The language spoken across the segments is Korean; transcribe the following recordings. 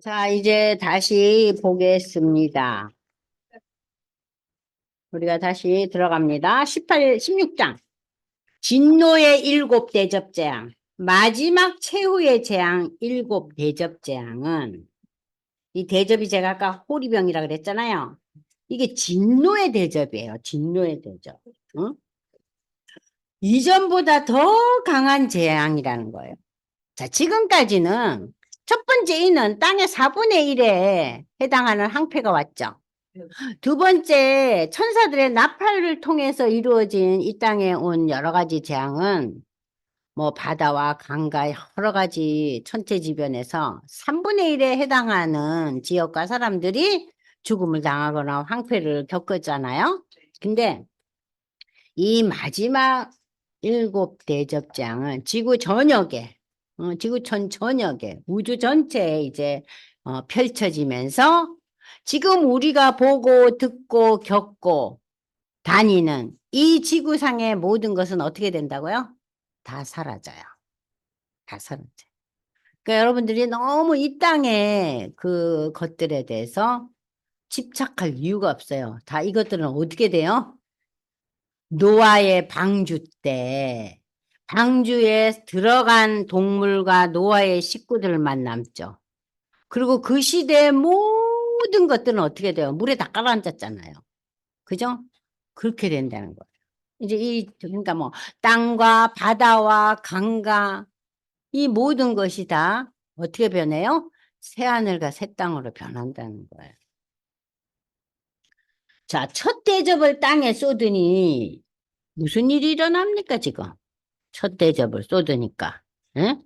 자, 이제 다시 보겠습니다. 우리가 다시 들어갑니다. 16장. 진노의 일곱 대접재앙. 마지막 최후의 재앙 일곱 대접재앙은, 이 대접이 제가 아까 호리병이라 그랬잖아요. 이게 진노의 대접이에요. 진노의 대접. 응? 이전보다 더 강한 재앙이라는 거예요. 자, 지금까지는 첫 번째 이는 땅의 4분의 1에 해당하는 항폐가 왔죠. 두 번째, 천사들의 나팔을 통해서 이루어진 이 땅에 온 여러 가지 재앙은 뭐 바다와 강과 여러 가지 천체지변에서 3분의 1에 해당하는 지역과 사람들이 죽음을 당하거나 황폐를 겪었잖아요. 근데 이 마지막 일곱 대접장은 지구 전역에, 지구촌 전역에, 우주 전체에 이제 펼쳐지면서 지금 우리가 보고 듣고 겪고 다니는 이 지구상의 모든 것은 어떻게 된다고요? 다 사라져요. 다 사라져요. 그러니까 여러분들이 너무 이 땅의 그 것들에 대해서 집착할 이유가 없어요. 다 이것들은 어떻게 돼요? 노아의 방주 때 방주에 들어간 동물과 노아의 식구들만 남죠. 그리고 그 시대의 모든 것들은 어떻게 돼요? 물에 다 가라앉았잖아요. 그죠? 그렇게 된다는 거예요. 이제 그러니까 뭐, 땅과 바다와 강과 이 모든 것이 다 어떻게 변해요? 새하늘과 새 땅으로 변한다는 거예요. 자, 첫 대접을 땅에 쏟으니 무슨 일이 일어납니까, 지금? 첫 대접을 쏟으니까. 응?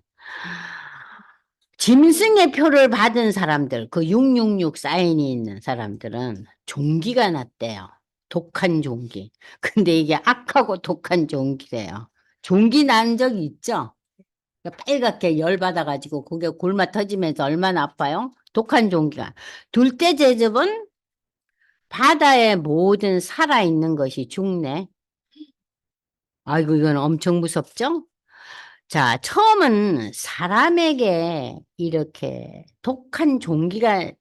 짐승의 표를 받은 사람들, 그 666 사인이 있는 사람들은 종기가 났대요. 독한 종기. 근데 이게 악하고 독한 종기래요. 종기 난 적이 있죠? 빨갛게 열받아가지고 그게 골마 터지면서 얼마나 아파요? 독한 종기가. 둘째 대접은 바다의 모든 살아있는 것이 죽네. 아이고, 이건 엄청 무섭죠? 자, 처음은 사람에게 이렇게 독한 종기가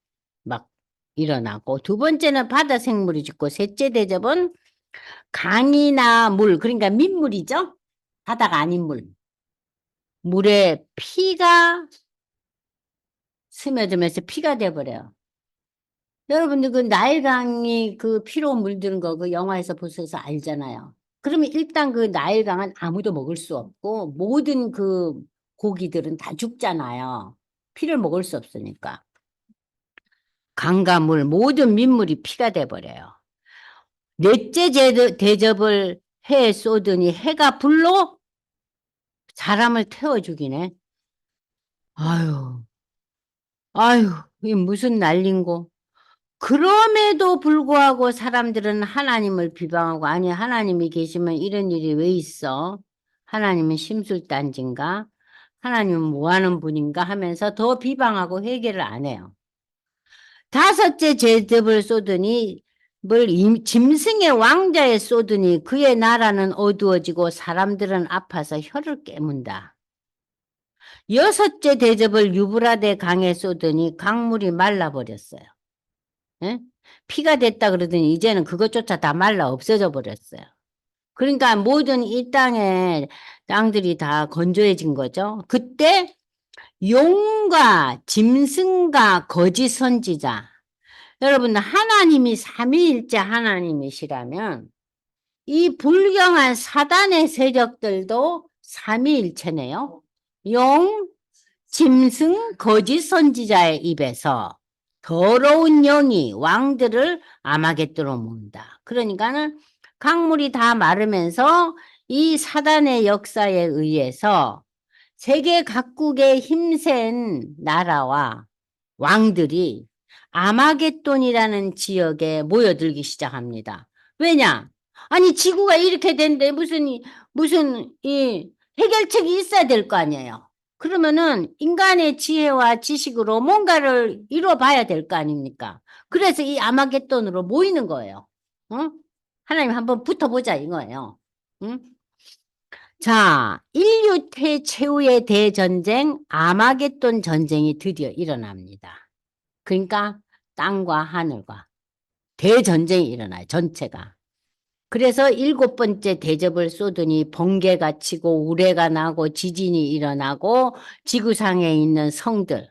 막 일어나고, 두 번째는 바다 생물이 죽고, 셋째 대접은 강이나 물, 그러니까 민물이죠? 바다가 아닌 물. 물에 피가 스며들면서 피가 돼버려요. 여러분들 그 나일강이 그 피로 물드는 거 그 영화에서 보셔서 알잖아요. 그러면 일단 그 나일강은 아무도 먹을 수 없고 모든 그 고기들은 다 죽잖아요. 피를 먹을 수 없으니까. 강과 물 모든 민물이 피가 돼버려요. 넷째 대접을 해에 쏟으니 해가 불로 사람을 태워 죽이네. 아유, 아유, 이게 무슨 난린고. 그럼에도 불구하고 사람들은 하나님을 비방하고, 아니, 하나님이 계시면 이런 일이 왜 있어? 하나님은 심술단지인가? 하나님은 뭐 하는 분인가? 하면서 더 비방하고 회개를 안 해요. 다섯째 제접을 쏟으니, 짐승의 왕자에 쏟으니 그의 나라는 어두워지고 사람들은 아파서 혀를 깨문다. 여섯째 대접을 유브라데 강에 쏟으니 강물이 말라버렸어요. 예? 피가 됐다 그러더니 이제는 그것조차 다 말라 없어져 버렸어요. 그러니까 모든 이 땅의 땅들이 다 건조해진 거죠. 그때 용과 짐승과 거짓 선지자. 여러분, 하나님이 삼위일체 하나님이시라면 이 불경한 사단의 세력들도 삼위일체네요. 용, 짐승, 거짓 선지자의 입에서 더러운 영이 왕들을 아마겟도로 모은다. 그러니까는 강물이 다 마르면서 이 사단의 역사에 의해서 세계 각국의 힘센 나라와 왕들이 아마겟돈이라는 지역에 모여들기 시작합니다. 왜냐? 아니, 지구가 이렇게 된데 무슨 이 해결책이 있어야 될 거 아니에요. 그러면은 인간의 지혜와 지식으로 뭔가를 이뤄봐야 될 거 아닙니까? 그래서 이 아마겟돈으로 모이는 거예요. 응? 하나님 한번 붙어보자 이거예요. 응? 자, 인류 최후의 대전쟁 아마겟돈 전쟁이 드디어 일어납니다. 그러니까 땅과 하늘과 대전쟁이 일어나요. 전체가. 그래서 일곱 번째 대접을 쏘더니 번개가 치고 우레가 나고 지진이 일어나고 지구상에 있는 성들.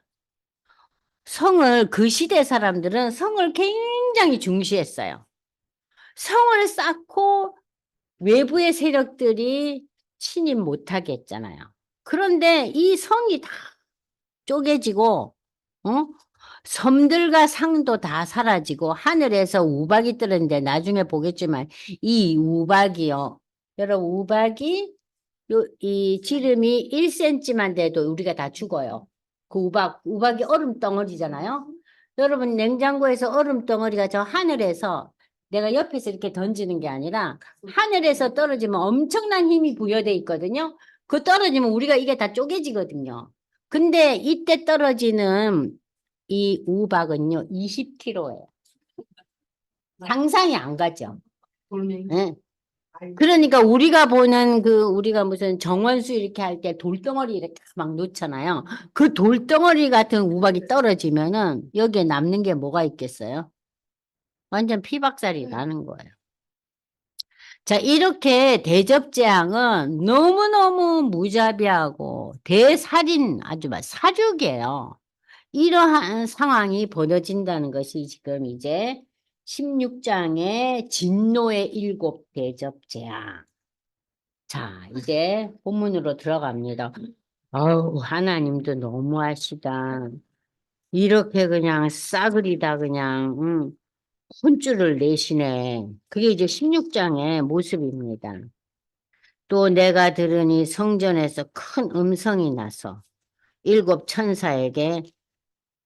성을 그 시대 사람들은 성을 굉장히 중시했어요. 성을 쌓고 외부의 세력들이 침입 못하게 했잖아요. 그런데 이 성이 다 쪼개지고 어? 섬들과 상도 다 사라지고 하늘에서 우박이 떨어졌는데 나중에 보겠지만 이 우박이요. 여러분 우박이 이 지름이 1cm만 돼도 우리가 다 죽어요. 그 우박이 얼음 덩어리잖아요. 여러분 냉장고에서 얼음 덩어리가 저 하늘에서 내가 옆에서 이렇게 던지는 게 아니라 하늘에서 떨어지면 엄청난 힘이 부여돼 있거든요. 그 떨어지면 우리가 이게 다 쪼개지거든요. 근데 이때 떨어지는 이 우박은요, 20kg예요. 상상이 안 가죠. 예. 그러니까 우리가 보는 우리가 무슨 정원수 이렇게 할 때 돌덩어리 이렇게 막 놓잖아요. 그 돌덩어리 같은 우박이 떨어지면은 여기에 남는 게 뭐가 있겠어요? 완전 피박살이 나는 거예요. 자, 이렇게 대접재앙은 너무너무 무자비하고 대살인 아주 막 사륙이에요. 이러한 상황이 벌어진다는 것이 지금 이제 16장의 진노의 일곱 대접재앙. 자, 이제 본문으로 들어갑니다. 아우, 하나님도 너무하시다. 이렇게 그냥 싸그리다 그냥 혼쭐을 내시네. 그게 이제 16장의 모습입니다. 또 내가 들으니 성전에서 큰 음성이 나서 일곱 천사에게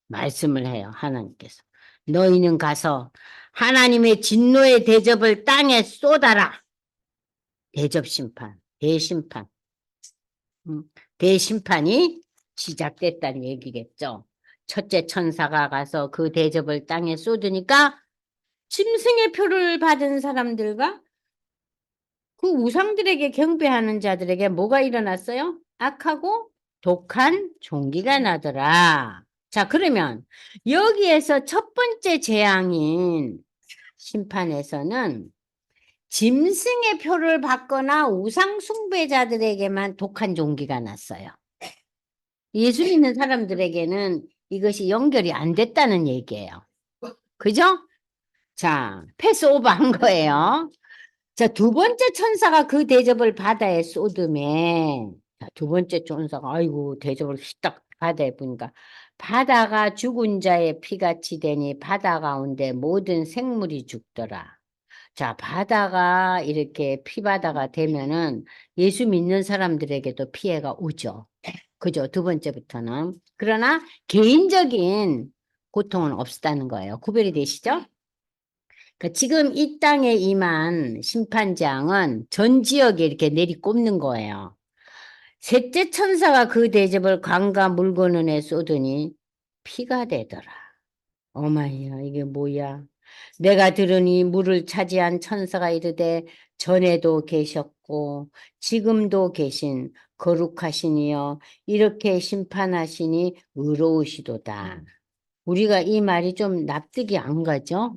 말씀을 해요. 하나님께서. 너희는 가서 하나님의 진노의 대접을 땅에 쏟아라. 대접 심판, 대심판. 대심판이 시작됐다는 얘기겠죠. 첫째 천사가 가서 그 대접을 땅에 쏟으니까 짐승의 표를 받은 사람들과 그 우상들에게 경배하는 자들에게 뭐가 일어났어요? 악하고 독한 종기가 나더라. 자, 그러면 여기에서 첫 번째 재앙인 심판에서는 짐승의 표를 받거나 우상 숭배자들에게만 독한 종기가 났어요. 예수 믿는 사람들에게는 이것이 연결이 안 됐다는 얘기예요. 그죠? 자, 패스오버 한 거예요. 자, 두 번째 천사가 그 대접을 바다에 쏟음에, 자, 두 번째 천사가, 아이고, 대접을 휘딱 바다에 보니까, 바다가 죽은 자의 피같이 되니 바다 가운데 모든 생물이 죽더라. 자, 바다가 이렇게 피바다가 되면은 예수 믿는 사람들에게도 피해가 오죠. 그죠? 두 번째부터는. 그러나 개인적인 고통은 없다는 거예요. 구별이 되시죠? 그러니까 지금 이 땅에 임한 심판장은 전 지역에 이렇게 내리꼽는 거예요. 셋째 천사가 그 대접을 강과 물건원에 쏟으니 피가 되더라. 어마이야, 이게 뭐야? 내가 들으니 물을 차지한 천사가 이르되 전에도 계셨고 지금도 계신 거룩하시니여 이렇게 심판하시니 의로우시도다. 우리가 이 말이 좀 납득이 안 가죠?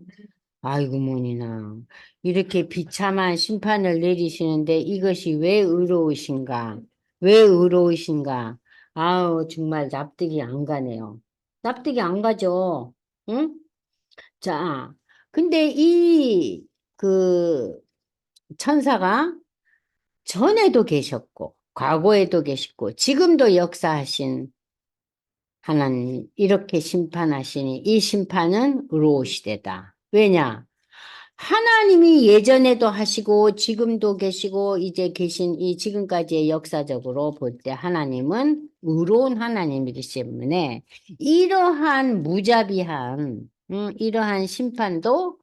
아이고 뭐니나 이렇게 비참한 심판을 내리시는데 이것이 왜 의로우신가? 왜 의로우신가? 아우 정말 납득이 안 가네요. 납득이 안 가죠. 응? 자, 근데 그 천사가 전에도 계셨고 과거에도 계시고 지금도 역사하신 하나님 이렇게 심판하시니 이 심판은 의로우시되다. 왜냐? 하나님이 예전에도 하시고 지금도 계시고 이제 계신 이 지금까지의 역사적으로 볼 때 하나님은 의로운 하나님이기 때문에 이러한 무자비한 이러한 심판도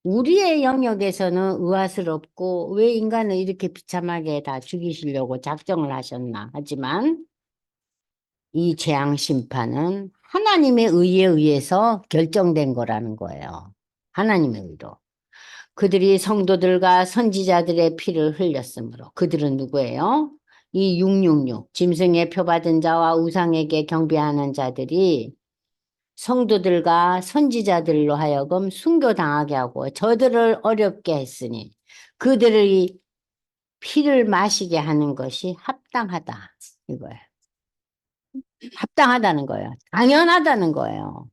우리의 영역에서는 의아스럽고 왜 인간을 이렇게 비참하게 다 죽이시려고 작정을 하셨나 하지만 이 재앙 심판은 하나님의 의에 의해서 결정된 거라는 거예요. 하나님의 의로. 그들이 성도들과 선지자들의 피를 흘렸으므로 그들은 누구예요? 이 666 짐승의 표 받은 자와 우상에게 경배하는 자들이 성도들과 선지자들로 하여금 순교당하게 하고 저들을 어렵게 했으니 그들의 피를 마시게 하는 것이 합당하다. 이거예요. 합당하다는 거예요. 당연하다는 거예요.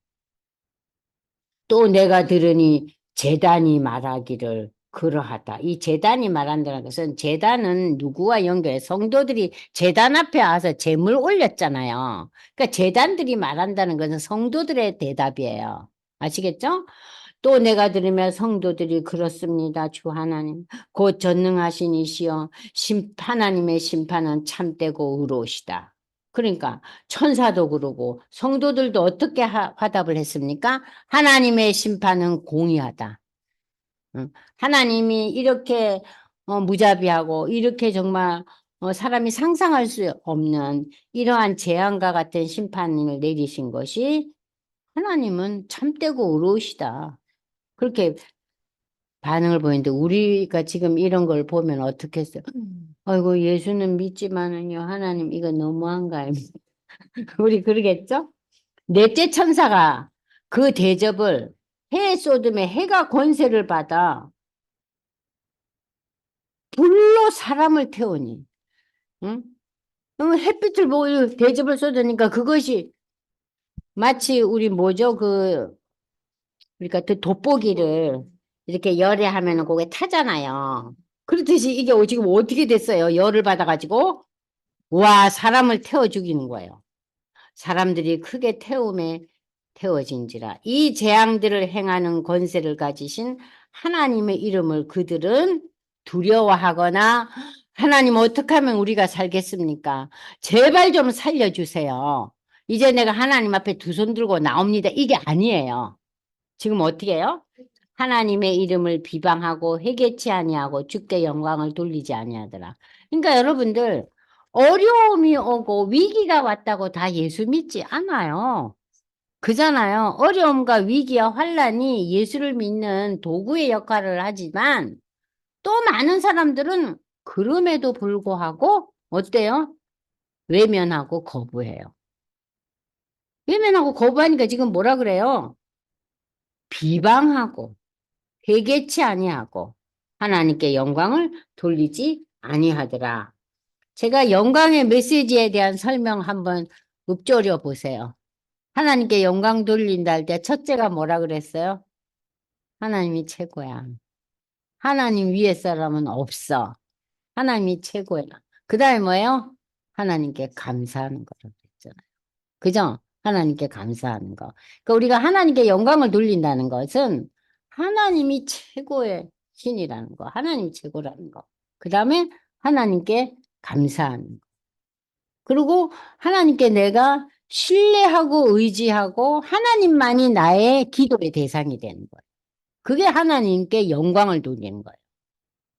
또 내가 들으니 제단이 말하기를 그러하다. 이 제단이 말한다는 것은 제단은 누구와 연결해? 성도들이 제단 앞에 와서 제물 올렸잖아요. 그러니까 제단들이 말한다는 것은 성도들의 대답이에요. 아시겠죠? 또 내가 들으면 성도들이 그렇습니다. 주 하나님 곧 전능하신 이시여 하나님의 심판은 참되고 의로우시다. 그러니까 천사도 그러고 성도들도 어떻게 화답을 했습니까? 하나님의 심판은 공의하다. 하나님이 이렇게 무자비하고 이렇게 정말 사람이 상상할 수 없는 이러한 재앙과 같은 심판을 내리신 것이 하나님은 참되고 의로우시다. 그렇게 반응을 보이는데 우리가 지금 이런 걸 보면 어떻게 했어요? 아이고 예수는 믿지만은요 하나님 이거 너무한가요? 우리 그러겠죠? 넷째 천사가 그 대접을 해에 쏟음에 해가 권세를 받아 불로 사람을 태우니 응? 햇빛을 보고 대접을 쏟으니까 그것이 마치 우리 뭐죠? 그러니까 그 돋보기를 이렇게 열애하면 그게 타잖아요. 그렇듯이 이게 지금 어떻게 됐어요? 열을 받아가지고 와 사람을 태워 죽이는 거예요. 사람들이 크게 태움에 태워진지라 이 재앙들을 행하는 권세를 가지신 하나님의 이름을 그들은 두려워하거나 하나님 어떻게 하면 우리가 살겠습니까? 제발 좀 살려주세요. 이제 내가 하나님 앞에 두 손 들고 나옵니다. 이게 아니에요. 지금 어떻게 해요? 하나님의 이름을 비방하고 회개치 아니하고 주께 영광을 돌리지 아니하더라. 그러니까 여러분들 어려움이 오고 위기가 왔다고 다 예수 믿지 않아요. 그잖아요. 어려움과 위기와 환란이 예수를 믿는 도구의 역할을 하지만 또 많은 사람들은 그럼에도 불구하고 어때요? 외면하고 거부해요. 외면하고 거부하니까 지금 뭐라 그래요? 비방하고 회개치 아니하고 하나님께 영광을 돌리지 아니하더라. 제가 영광의 메시지에 대한 설명 한번 읊조려 보세요. 하나님께 영광 돌린다 할 때 첫째가 뭐라 그랬어요? 하나님이 최고야. 하나님 위에 사람은 없어. 하나님이 최고야. 그 다음에 뭐예요? 하나님께 감사하는 거라고 했잖아요. 그죠? 하나님께 감사하는 거. 그러니까 우리가 하나님께 영광을 돌린다는 것은 하나님이 최고의 신이라는 거. 하나님이 최고라는 거. 그 다음에 하나님께 감사하는 거. 그리고 하나님께 내가 신뢰하고 의지하고 하나님만이 나의 기도의 대상이 되는 거예요. 그게 하나님께 영광을 돌리는 거예요.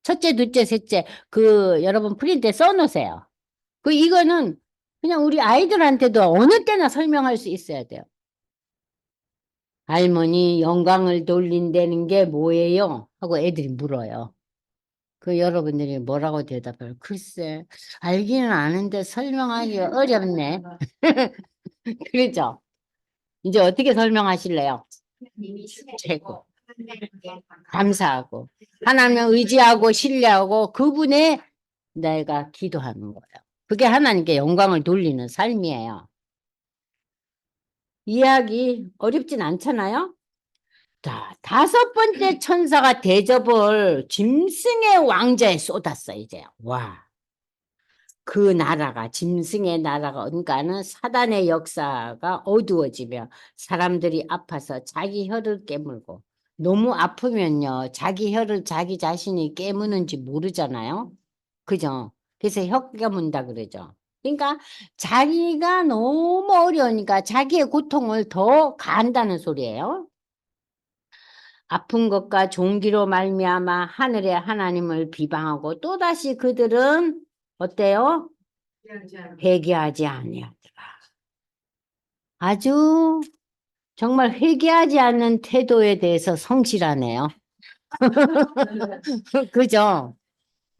첫째, 둘째, 셋째, 여러분 프린트에 써놓으세요. 이거는 그냥 우리 아이들한테도 어느 때나 설명할 수 있어야 돼요. 할머니, 영광을 돌린다는 게 뭐예요? 하고 애들이 물어요. 여러분들이 뭐라고 대답해요? 글쎄, 알기는 아는데 설명하기 어렵네. 그렇죠? 이제 어떻게 설명하실래요? 최고. 감사하고. 하나님을 의지하고 신뢰하고 그분의 내가 기도하는 거예요. 그게 하나님께 영광을 돌리는 삶이에요. 이야기 어렵진 않잖아요? 자, 다섯 번째 천사가 대접을 짐승의 왕자에 쏟았어, 이제. 와. 그 나라가, 짐승의 나라가, 그러니까는 사단의 역사가 어두워지며 사람들이 아파서 자기 혀를 깨물고, 너무 아프면요, 자기 혀를 자기 자신이 깨무는지 모르잖아요. 그죠? 그래서 혀 깨문다 그러죠. 그러니까 자기가 너무 어려우니까 자기의 고통을 더 가한다는 소리예요. 아픈 것과 종기로 말미암아 하늘의 하나님을 비방하고 또다시 그들은 어때요? 회개하지 아니하더라. 아주 정말 회개하지 않는 태도에 대해서 성실하네요. 그죠?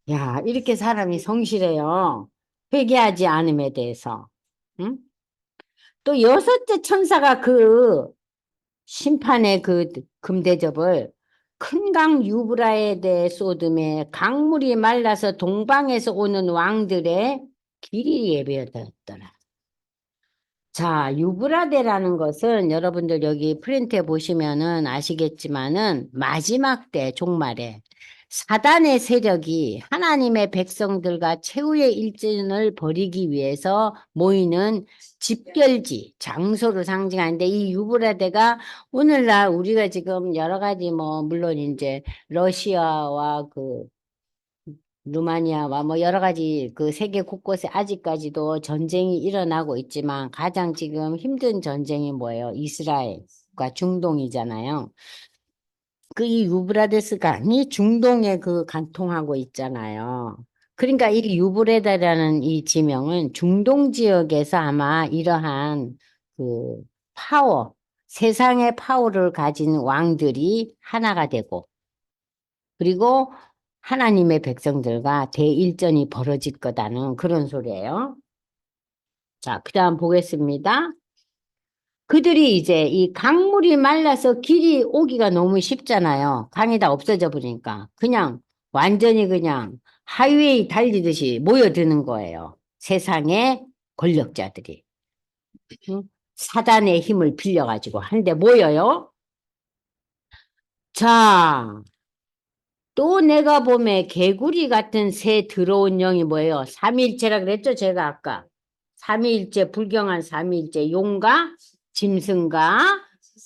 야, 이렇게 사람이 성실해요. 회개하지 않음에 대해서. 응? 또 여섯째 천사가 그 심판의 그 금대접을 큰 강 유브라에 쏟음에 강물이 말라서 동방에서 오는 왕들의 길이 예배였더라. 자, 유브라데라는 것은 여러분들 여기 프린트에 보시면은 아시겠지만은 마지막 때 종말에 사단의 세력이 하나님의 백성들과 최후의 일진을 벌이기 위해서 모이는 집결지, 장소를 상징하는데 이 유브라데가 오늘날 우리가 지금 여러 가지 뭐 물론 이제 러시아와 그 루마니아와 뭐 여러 가지 그 세계 곳곳에 아직까지도 전쟁이 일어나고 있지만 가장 지금 힘든 전쟁이 뭐예요? 이스라엘과 중동이잖아요. 그 이 유브라데스 강이 중동에 그 관통하고 있잖아요. 그러니까 이 유브레다라는 이 지명은 중동 지역에서 아마 이러한 그 파워, 세상의 파워를 가진 왕들이 하나가 되고 그리고 하나님의 백성들과 대일전이 벌어질 거다는 그런 소리예요. 자, 그 다음 보겠습니다. 그들이 이제 이 강물이 말라서 길이 오기가 너무 쉽잖아요. 강이 다 없어져 버리니까. 그냥 완전히 그냥 하이웨이 달리듯이 모여드는 거예요. 세상의 권력자들이. 응? 사단의 힘을 빌려가지고 한데 모여요. 자, 또 내가 봄에 개구리 같은 새 들어온 영이 뭐예요? 삼위일체라 그랬죠? 제가 아까. 삼위일체, 불경한 삼위일체, 용과 짐승과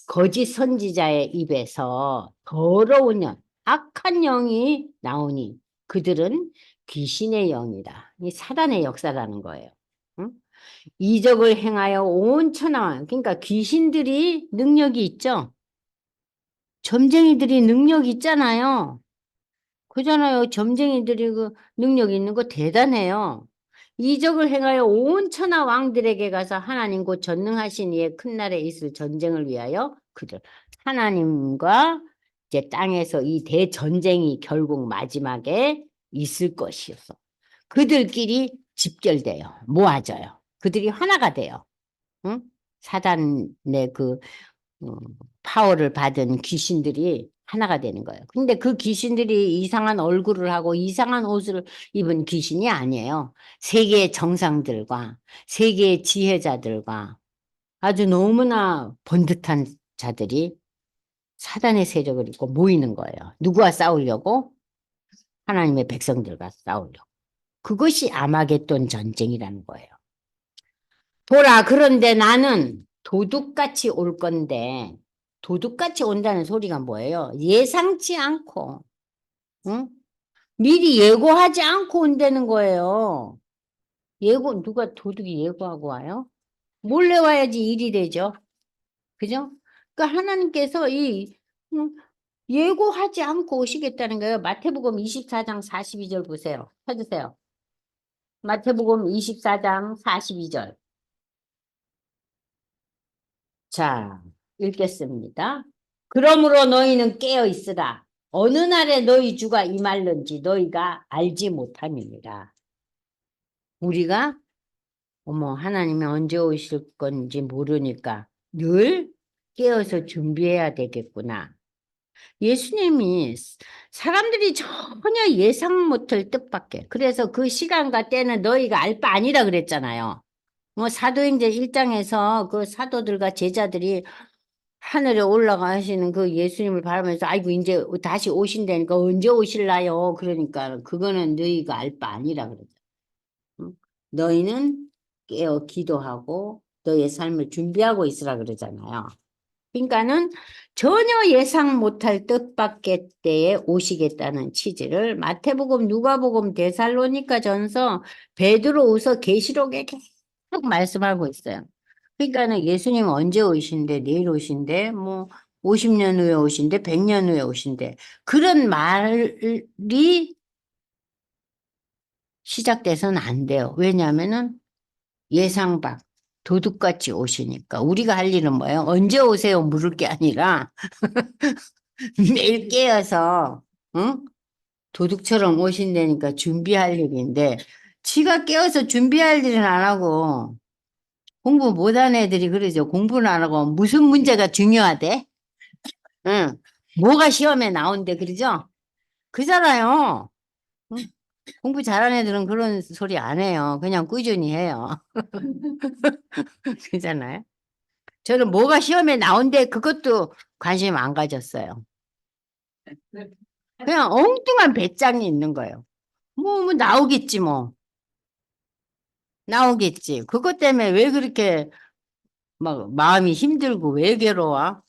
거짓 선지자의 입에서 더러운 영, 악한 영이 나오니 그들은 귀신의 영이다. 이 사단의 역사라는 거예요. 응? 이적을 행하여 온 천하, 그러니까 귀신들이 능력이 있죠? 점쟁이들이 능력이 있잖아요. 그잖아요. 점쟁이들이 그 능력 있는 거 대단해요. 이적을 행하여 온 천하 왕들에게 가서 하나님 곧 전능하신 이의 큰 날에 있을 전쟁을 위하여 그들 하나님과 이제 땅에서 이 대전쟁이 결국 마지막에 있을 것이어서 그들끼리 집결돼요. 모아져요. 그들이 하나가 돼요. 응? 사단의 그 어, 파워를 받은 귀신들이 하나가 되는 거예요. 근데 그 귀신들이 이상한 얼굴을 하고 이상한 옷을 입은 귀신이 아니에요. 세계의 정상들과 세계의 지혜자들과 아주 너무나 번듯한 자들이 사단의 세력을 입고 모이는 거예요. 누구와 싸우려고? 하나님의 백성들과 싸우려고. 그것이 아마겟돈 전쟁이라는 거예요. 보라, 그런데 나는 도둑같이 올 건데, 도둑같이 온다는 소리가 뭐예요? 예상치 않고, 응? 미리 예고하지 않고 온다는 거예요. 누가 도둑이 예고하고 와요? 몰래 와야지 일이 되죠. 그죠? 그러니까 하나님께서 응, 예고하지 않고 오시겠다는 거예요. 마태복음 24장 42절 보세요. 찾으세요. 마태복음 24장 42절. 자, 읽겠습니다. 그러므로 너희는 깨어 있으라. 어느 날에 너희 주가 임할는지 너희가 알지 못함이니라. 우리가 하나님이 언제 오실 건지 모르니까 늘 깨어서 준비해야 되겠구나. 예수님이 사람들이 전혀 예상 못할 뜻밖에. 그래서 그 시간과 때는 너희가 알 바 아니라 그랬잖아요. 사도행전 1장에서 그 사도들과 제자들이 하늘에 올라가시는 그 예수님을 바라면서 아이고 이제 다시 오신다니까 언제 오실라요? 그러니까 그거는 너희가 알 바 아니라 그러죠. 응? 너희는 깨어 기도하고 너의 삶을 준비하고 있으라 그러잖아요. 그러니까는 전혀 예상 못할 뜻밖의 때에 오시겠다는 취지를 마태복음, 누가복음, 데살로니가 전서, 베드로후서, 계시록에 계속 말씀하고 있어요. 그러니까는 예수님 언제 오신대, 내일 오신대, 뭐 50년 후에 오신대, 100년 후에 오신대. 그런 말이 시작돼서는 안 돼요. 왜냐하면은 예상 밖, 도둑같이 오시니까. 우리가 할 일은 뭐예요? 언제 오세요? 물을 게 아니라 매일 깨어서, 응? 도둑처럼 오신다니까 준비할 일인데, 지가 깨어서 준비할 일은 안 하고, 공부 못하는 애들이 그러죠. 공부는 안 하고 무슨 문제가 중요하대? 응. 뭐가 시험에 나온대 그러죠? 그잖아요. 응? 공부 잘하는 애들은 그런 소리 안 해요. 그냥 꾸준히 해요. 그잖아요. 저는 뭐가 시험에 나온대 그것도 관심 안 가졌어요. 그냥 엉뚱한 배짱이 있는 거예요. 뭐 나오겠지 뭐. 나오겠지. 그것 때문에 왜 그렇게 막 마음이 힘들고 왜 괴로워?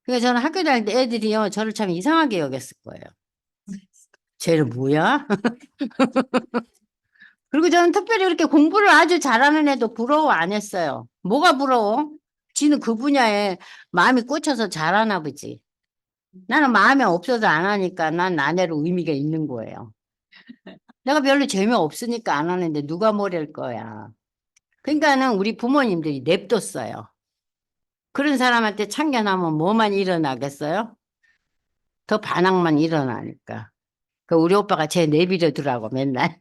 그러니까 저는 학교 다닐 때 애들이요, 저를 참 이상하게 여겼을 거예요. 쟤는 뭐야? 그리고 저는 특별히 그렇게 공부를 아주 잘하는 애도 부러워 안 했어요. 뭐가 부러워? 지는 그 분야에 마음이 꽂혀서 잘하나 보지. 나는 마음이 없어서 안 하니까 난 나대로 의미가 있는 거예요. 내가 별로 재미없으니까 안 하는데 누가 뭐랄 거야. 그러니까는 우리 부모님들이 냅뒀어요. 그런 사람한테 참견하면 뭐만 일어나겠어요? 더 반항만 일어나니까. 그 우리 오빠가 쟤 내버려 두라고 맨날.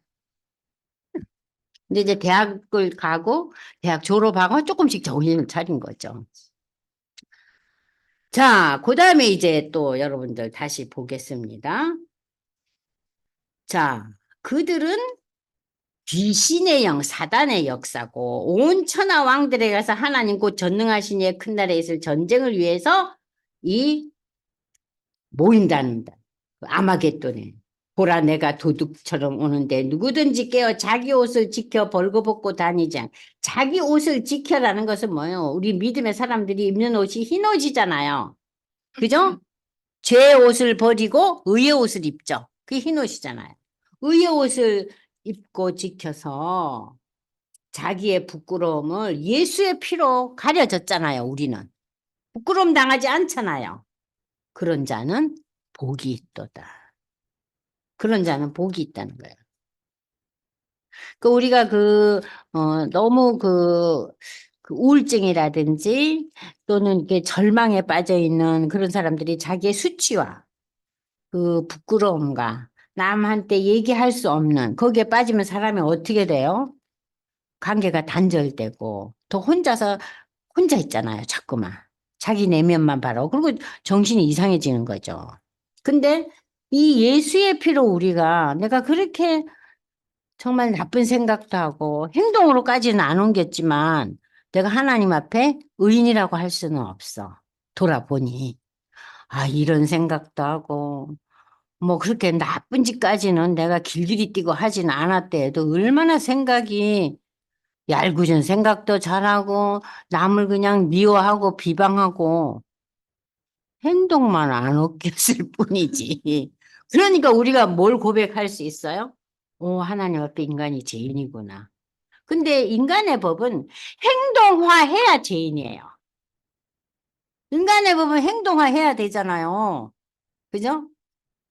근데 이제 대학을 가고 대학 졸업하고 조금씩 정신을 차린 거죠. 자, 그 다음에 이제 또 여러분들 다시 보겠습니다. 자, 그들은 귀신의 영, 사단의 역사고 온 천하 왕들에 가서 하나님 곧 전능하신 이의 큰 날에 있을 전쟁을 위해서 이 모인다는 아마겟돈에. 보라 내가 도둑처럼 오는데 누구든지 깨어 자기 옷을 지켜 벌거벗고 다니지 않. 자기 옷을 지켜라는 것은 뭐예요? 우리 믿음의 사람들이 입는 옷이 흰 옷이잖아요. 그죠? 죄의 옷을 버리고 의의 옷을 입죠. 그게 흰 옷이잖아요. 의의 옷을 입고 지켜서 자기의 부끄러움을 예수의 피로 가려졌잖아요. 우리는. 부끄러움 당하지 않잖아요. 그런 자는 복이 있도다. 그런 자는 복이 있다는 거예요. 그 우리가 너무 그 우울증이라든지 또는 이렇게 절망에 빠져 있는 그런 사람들이 자기의 수치와 그 부끄러움과 남한테 얘기할 수 없는 거기에 빠지면 사람이 어떻게 돼요? 관계가 단절되고 또 혼자 있잖아요. 자꾸만. 자기 내면만 바라고. 그리고 정신이 이상해지는 거죠. 근데 이 예수의 피로 우리가 내가 그렇게 정말 나쁜 생각도 하고 행동으로까지는 안 옮겼지만 내가 하나님 앞에 의인이라고 할 수는 없어. 돌아보니. 아, 이런 생각도 하고 뭐 그렇게 나쁜 짓까지는 내가 길길이 뛰고 하진 않았대 해도 얼마나 생각이 얄궂은 생각도 잘하고 남을 그냥 미워하고 비방하고 행동만 안 옮겼을 뿐이지. 그러니까 우리가 뭘 고백할 수 있어요? 오, 하나님 앞에 인간이 죄인이구나. 근데 인간의 법은 행동화해야 죄인이에요. 인간의 법은 행동화해야 되잖아요. 그죠?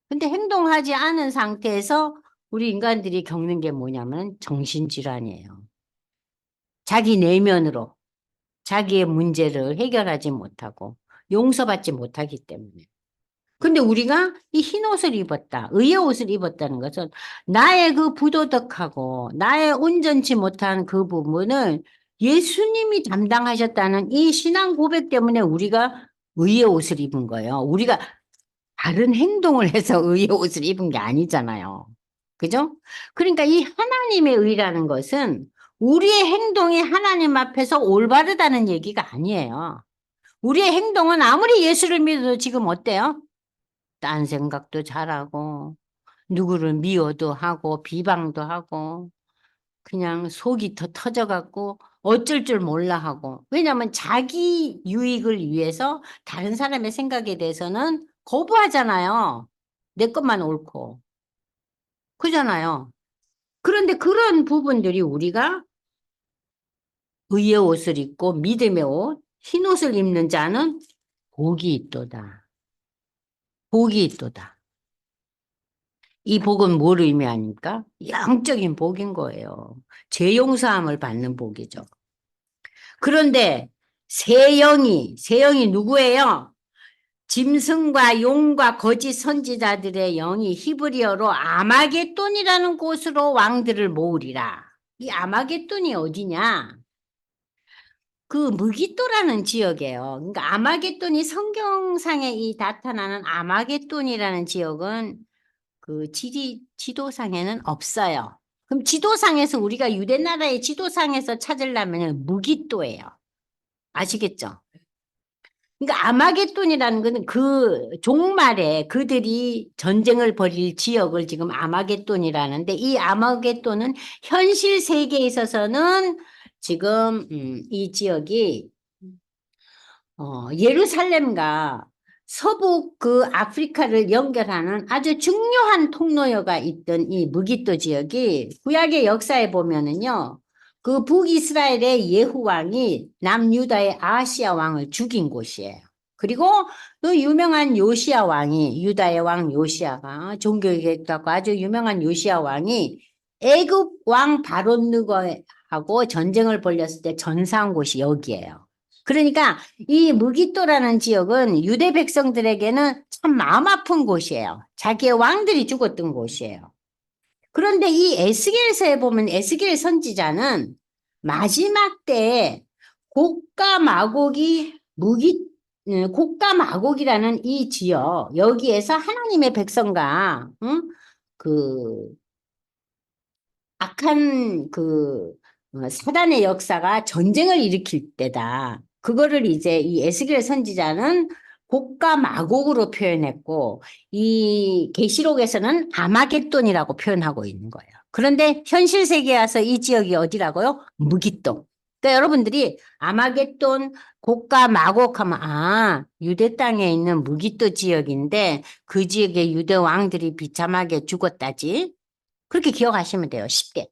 근데 행동하지 않은 상태에서 우리 인간들이 겪는 게 뭐냐면 정신질환이에요. 자기 내면으로 자기의 문제를 해결하지 못하고 용서받지 못하기 때문에. 근데 우리가 이 흰 옷을 입었다, 의의 옷을 입었다는 것은 나의 그 부도덕하고 나의 온전치 못한 그 부분을 예수님이 담당하셨다는 이 신앙 고백 때문에 우리가 의의 옷을 입은 거예요. 우리가 다른 행동을 해서 의의 옷을 입은 게 아니잖아요. 그죠? 그러니까 이 하나님의 의라는 것은 우리의 행동이 하나님 앞에서 올바르다는 얘기가 아니에요. 우리의 행동은 아무리 예수를 믿어도 지금 어때요? 딴 생각도 잘하고, 누구를 미워도 하고, 비방도 하고, 그냥 속이 더 터져갖고, 어쩔 줄 몰라 하고. 왜냐하면 자기 유익을 위해서 다른 사람의 생각에 대해서는 거부하잖아요. 내 것만 옳고. 그잖아요. 그런데 그런 부분들이 우리가 의의 옷을 입고 믿음의 옷, 흰 옷을 입는 자는 복이 있도다. 복이 있도다. 이 복은 뭘 의미하니까? 영적인 복인 거예요. 죄 용서함을 받는 복이죠. 그런데 새 영이 누구예요? 짐승과 용과 거짓 선지자들의 영이 히브리어로 아마겟돈이라는 곳으로 왕들을 모으리라. 이 아마겟돈이 어디냐? 그 무기또라는 지역이에요. 그러니까 아마겟돈이 성경상에 이 나타나는 아마겟돈이라는 지역은 그 지도상에는 없어요. 그럼 지도상에서 우리가 유대 나라의 지도상에서 찾으려면 무기또예요. 아시겠죠? 그러니까 아마겟돈이라는 거는 그 종말에 그들이 전쟁을 벌일 지역을 지금 아마겟돈이라는데 이 아마겟돈은 현실 세계에 있어서는 지금 이 지역이 예루살렘과 서북 그 아프리카를 연결하는 아주 중요한 통로여가 있던 이 무기또 지역이 구약의 역사에 보면은요, 그 북이스라엘의 예후 왕이 남유다의 아하시아 왕을 죽인 곳이에요. 그리고 그 유명한 요시야 왕이 유다의 왕 요시야가 종교개혁하고 아주 유명한 요시야 왕이 애굽 왕 바론 느고하고 전쟁을 벌였을 때 전사한 곳이 여기예요. 그러니까 이 무기또라는 지역은 유대 백성들에게는 참 마음 아픈 곳이에요. 자기의 왕들이 죽었던 곳이에요. 그런데 이 에스겔서에 보면 에스겔 선지자는 마지막 때에 곡과 마곡이 곡과 마곡이라는 이 지역 여기에서 하나님의 백성과 그 악한 사단의 역사가 전쟁을 일으킬 때다. 그거를 이제 이 에스겔 선지자는 곡과 마곡으로 표현했고 이 계시록에서는 아마겟돈이라고 표현하고 있는 거예요. 그런데 현실 세계에 와서 이 지역이 어디라고요? 무기돈. 그러니까 여러분들이 아마겟돈, 곡과 마곡 하면 유대 땅에 있는 무기또 지역인데 그 지역의 유대 왕들이 비참하게 죽었다지. 그렇게 기억하시면 돼요. 쉽게.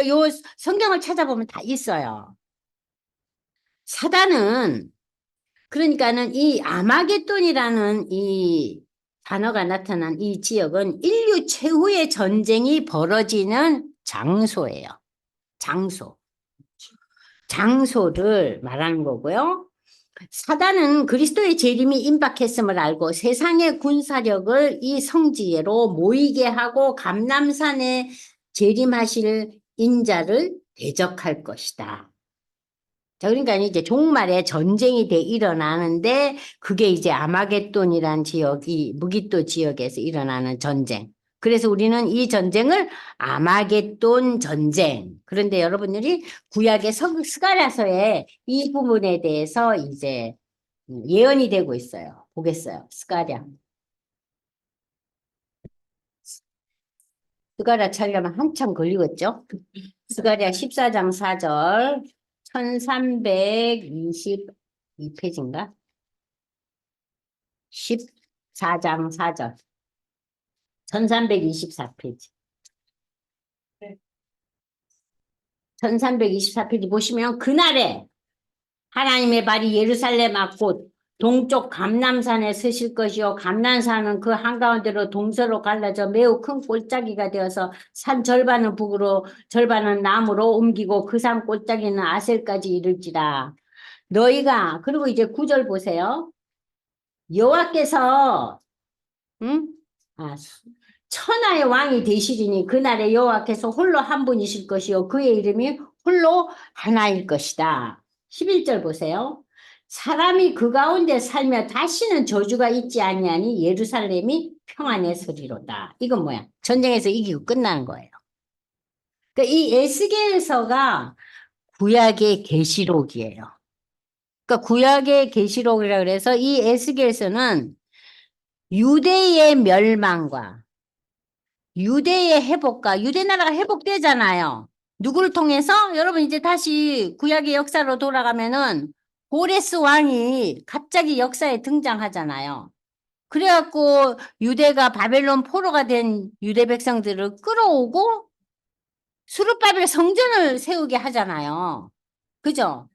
요 성경을 찾아보면 다 있어요. 사단은 그러니까는 이 아마겟돈이라는 이 단어가 나타난 이 지역은 인류 최후의 전쟁이 벌어지는 장소예요. 장소를 말하는 거고요. 사단은 그리스도의 재림이 임박했음을 알고 세상의 군사력을 이 성지로 모이게 하고 감람산에 재림하실 인자를 대적할 것이다. 자, 그러니까 이제 종말에 전쟁이 일어나는데 그게 이제 아마겟돈이란 지역이 무기또 지역에서 일어나는 전쟁. 그래서 우리는 이 전쟁을 아마겟돈 전쟁. 그런데 여러분들이 구약의 스가랴서에 이 부분에 대해서 이제 예언이 되고 있어요. 보겠어요. 스가랴. 스가랴 찾려면 한참 걸리겠죠? 스가랴 14장 4절 1322페이지인가? 14장 4절 1324페이지 1324페이지 보시면 그날에 하나님의 발이 예루살렘 앞곧 동쪽 감람산에 서실 것이요 감람산은 그 한가운데로 동서로 갈라져 매우 큰 골짜기가 되어서 산 절반은 북으로 절반은 남으로 옮기고 그 산 골짜기는 아셀까지 이를지라. 너희가 그리고 이제 9절 보세요. 여호와께서 응? 천하의 왕이 되시리니 그날에 여호와께서 홀로 한 분이실 것이요 그의 이름이 홀로 하나일 것이다. 11절 보세요. 사람이 그 가운데 살며 다시는 저주가 있지 아니하니 예루살렘이 평안의 서리로다. 이건 뭐야? 전쟁에서 이기고 끝나는 거예요. 그러니까 이 에스겔서가 구약의 계시록이에요. 그러니까 구약의 계시록이라 그래서 이 에스겔서는 유대의 멸망과 유대의 회복과 유대 나라가 회복되잖아요. 누구를 통해서? 여러분 이제 다시 구약의 역사로 돌아가면은 고레스 왕이 갑자기 역사에 등장하잖아요. 그래갖고 유대가 바벨론 포로가 된 유대 백성들을 끌어오고 수르바벨 성전을 세우게 하잖아요. 그죠?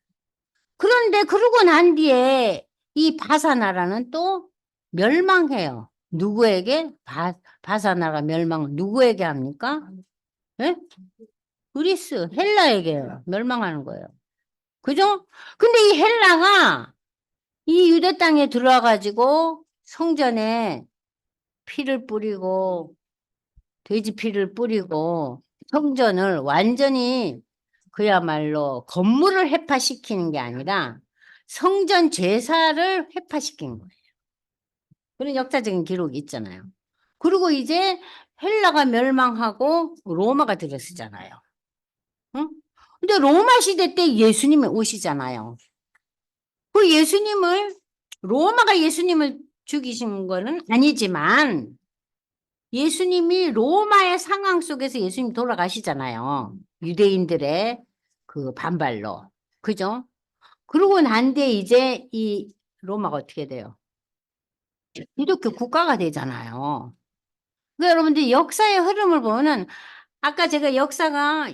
그런데 그러고 난 뒤에 이 바사나라는 또 멸망해요. 누구에게? 바사나라 멸망은 누구에게 합니까? 예? 그리스, 헬라에게 멸망하는 거예요. 그죠? 근데 이 헬라가 이 유대 땅에 들어와가지고 성전에 피를 뿌리고 돼지 피를 뿌리고 성전을 완전히 그야말로 건물을 회파시키는 게 아니라 성전 제사를 회파시킨 거예요. 그런 역사적인 기록이 있잖아요. 그리고 이제 헬라가 멸망하고 로마가 들어서잖아요. 응? 근데 로마 시대 때 예수님이 오시잖아요. 그 예수님을 로마가 예수님을 죽이신 거는 아니지만 예수님이 로마의 상황 속에서 예수님 돌아가시잖아요. 유대인들의 그 반발로. 그죠? 그러고 난 뒤에 이제 이 로마가 어떻게 돼요? 기독교 국가가 되잖아요. 그러니까 여러분들 역사의 흐름을 보면은 아까 제가 역사가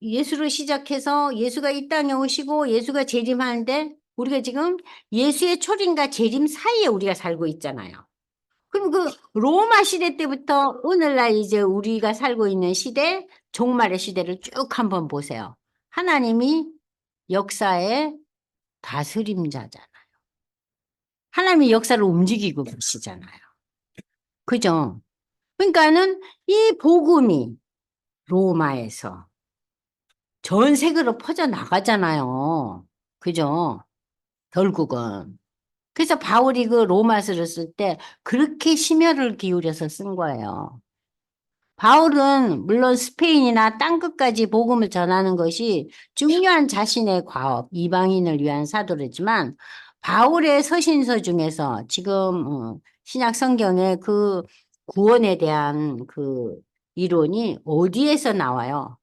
예수로 시작해서 예수가 이 땅에 오시고 예수가 재림하는데 우리가 지금 예수의 초림과 재림 사이에 우리가 살고 있잖아요. 그럼 그 로마 시대 때부터 오늘날 이제 우리가 살고 있는 시대, 종말의 시대를 쭉 한번 보세요. 하나님이 역사의 다스림자잖아요. 하나님이 역사를 움직이고 계시잖아요. 그죠? 그러니까는 이 복음이 로마에서 전 세계로 퍼져 나가잖아요. 그죠? 결국은. 그래서 바울이 그 로마서를 쓸 때 그렇게 심혈을 기울여서 쓴 거예요. 바울은 물론 스페인이나 땅끝까지 복음을 전하는 것이 중요한 자신의 과업, 이방인을 위한 사도이지만 바울의 서신서 중에서 지금 신약 성경의 그 구원에 대한 그 이론이 어디에서 나와요?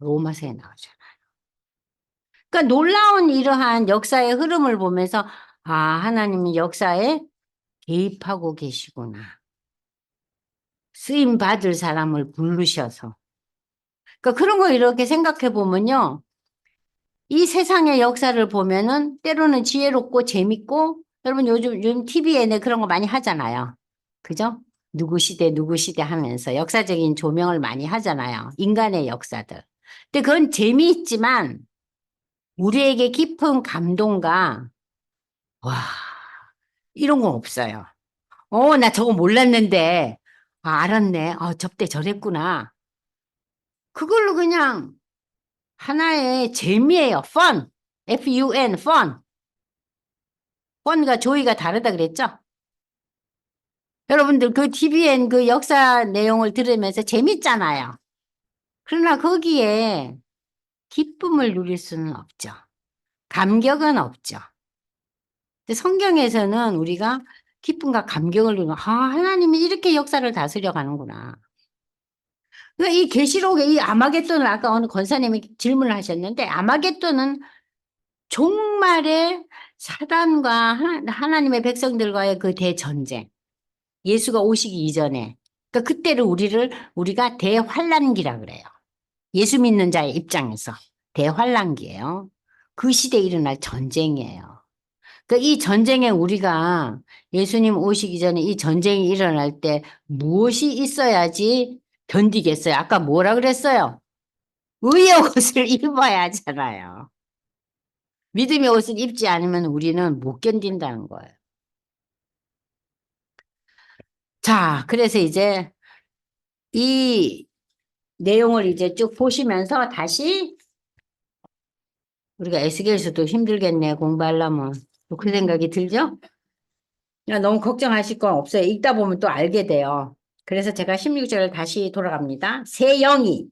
로마서에 나오죠. 그러니까 놀라운 이러한 역사의 흐름을 보면서 아, 하나님이 역사에 개입하고 계시구나. 쓰임 받을 사람을 부르셔서. 그러니까 그런 거 이렇게 생각해 보면요. 이 세상의 역사를 보면은 때로는 지혜롭고 재밌고 여러분 요즘 TV에 그런 거 많이 하잖아요. 그죠? 누구 시대 하면서 역사적인 조명을 많이 하잖아요. 인간의 역사들. 근데 그건 재미있지만 우리에게 깊은 감동과 와, 이런 건 없어요. 나 저거 몰랐는데 알았네. 저때 저랬구나. 그걸로 그냥 하나의 재미예요. fun. F-U-N, fun. fun과 joy가 다르다 그랬죠? 여러분들 그 TVN 그 역사 내용을 들으면서 재밌잖아요. 그러나 거기에 기쁨을 누릴 수는 없죠. 감격은 없죠. 근데 성경에서는 우리가 기쁨과 감격을 누리는, 하나님이 이렇게 역사를 다스려 가는구나. 그러니까 이 계시록의 이 아마겟돈을 아까 어느 권사님이 질문을 하셨는데 아마겟돈은 종말의 사단과 하나님의 백성들과의 그 대전쟁. 예수가 오시기 이전에. 그러니까 그때를 우리가 대환란기라 그래요. 예수 믿는 자의 입장에서 대환란기예요. 그 시대에 일어날 전쟁이에요. 그러니까 이 전쟁에 우리가 예수님 오시기 전에 이 전쟁이 일어날 때 무엇이 있어야지 견디겠어요? 아까 뭐라 그랬어요? 의의 옷을 입어야 하잖아요. 믿음의 옷을 입지 않으면 우리는 못 견딘다는 거예요. 자, 그래서 이제 이 내용을 이제 쭉 보시면서 다시 우리가 에스겔서도 힘들겠네, 공부하려면. 그 생각이 들죠? 야, 너무 걱정하실 건 없어요. 읽다 보면 또 알게 돼요. 그래서 제가 16절 다시 돌아갑니다. 새 영이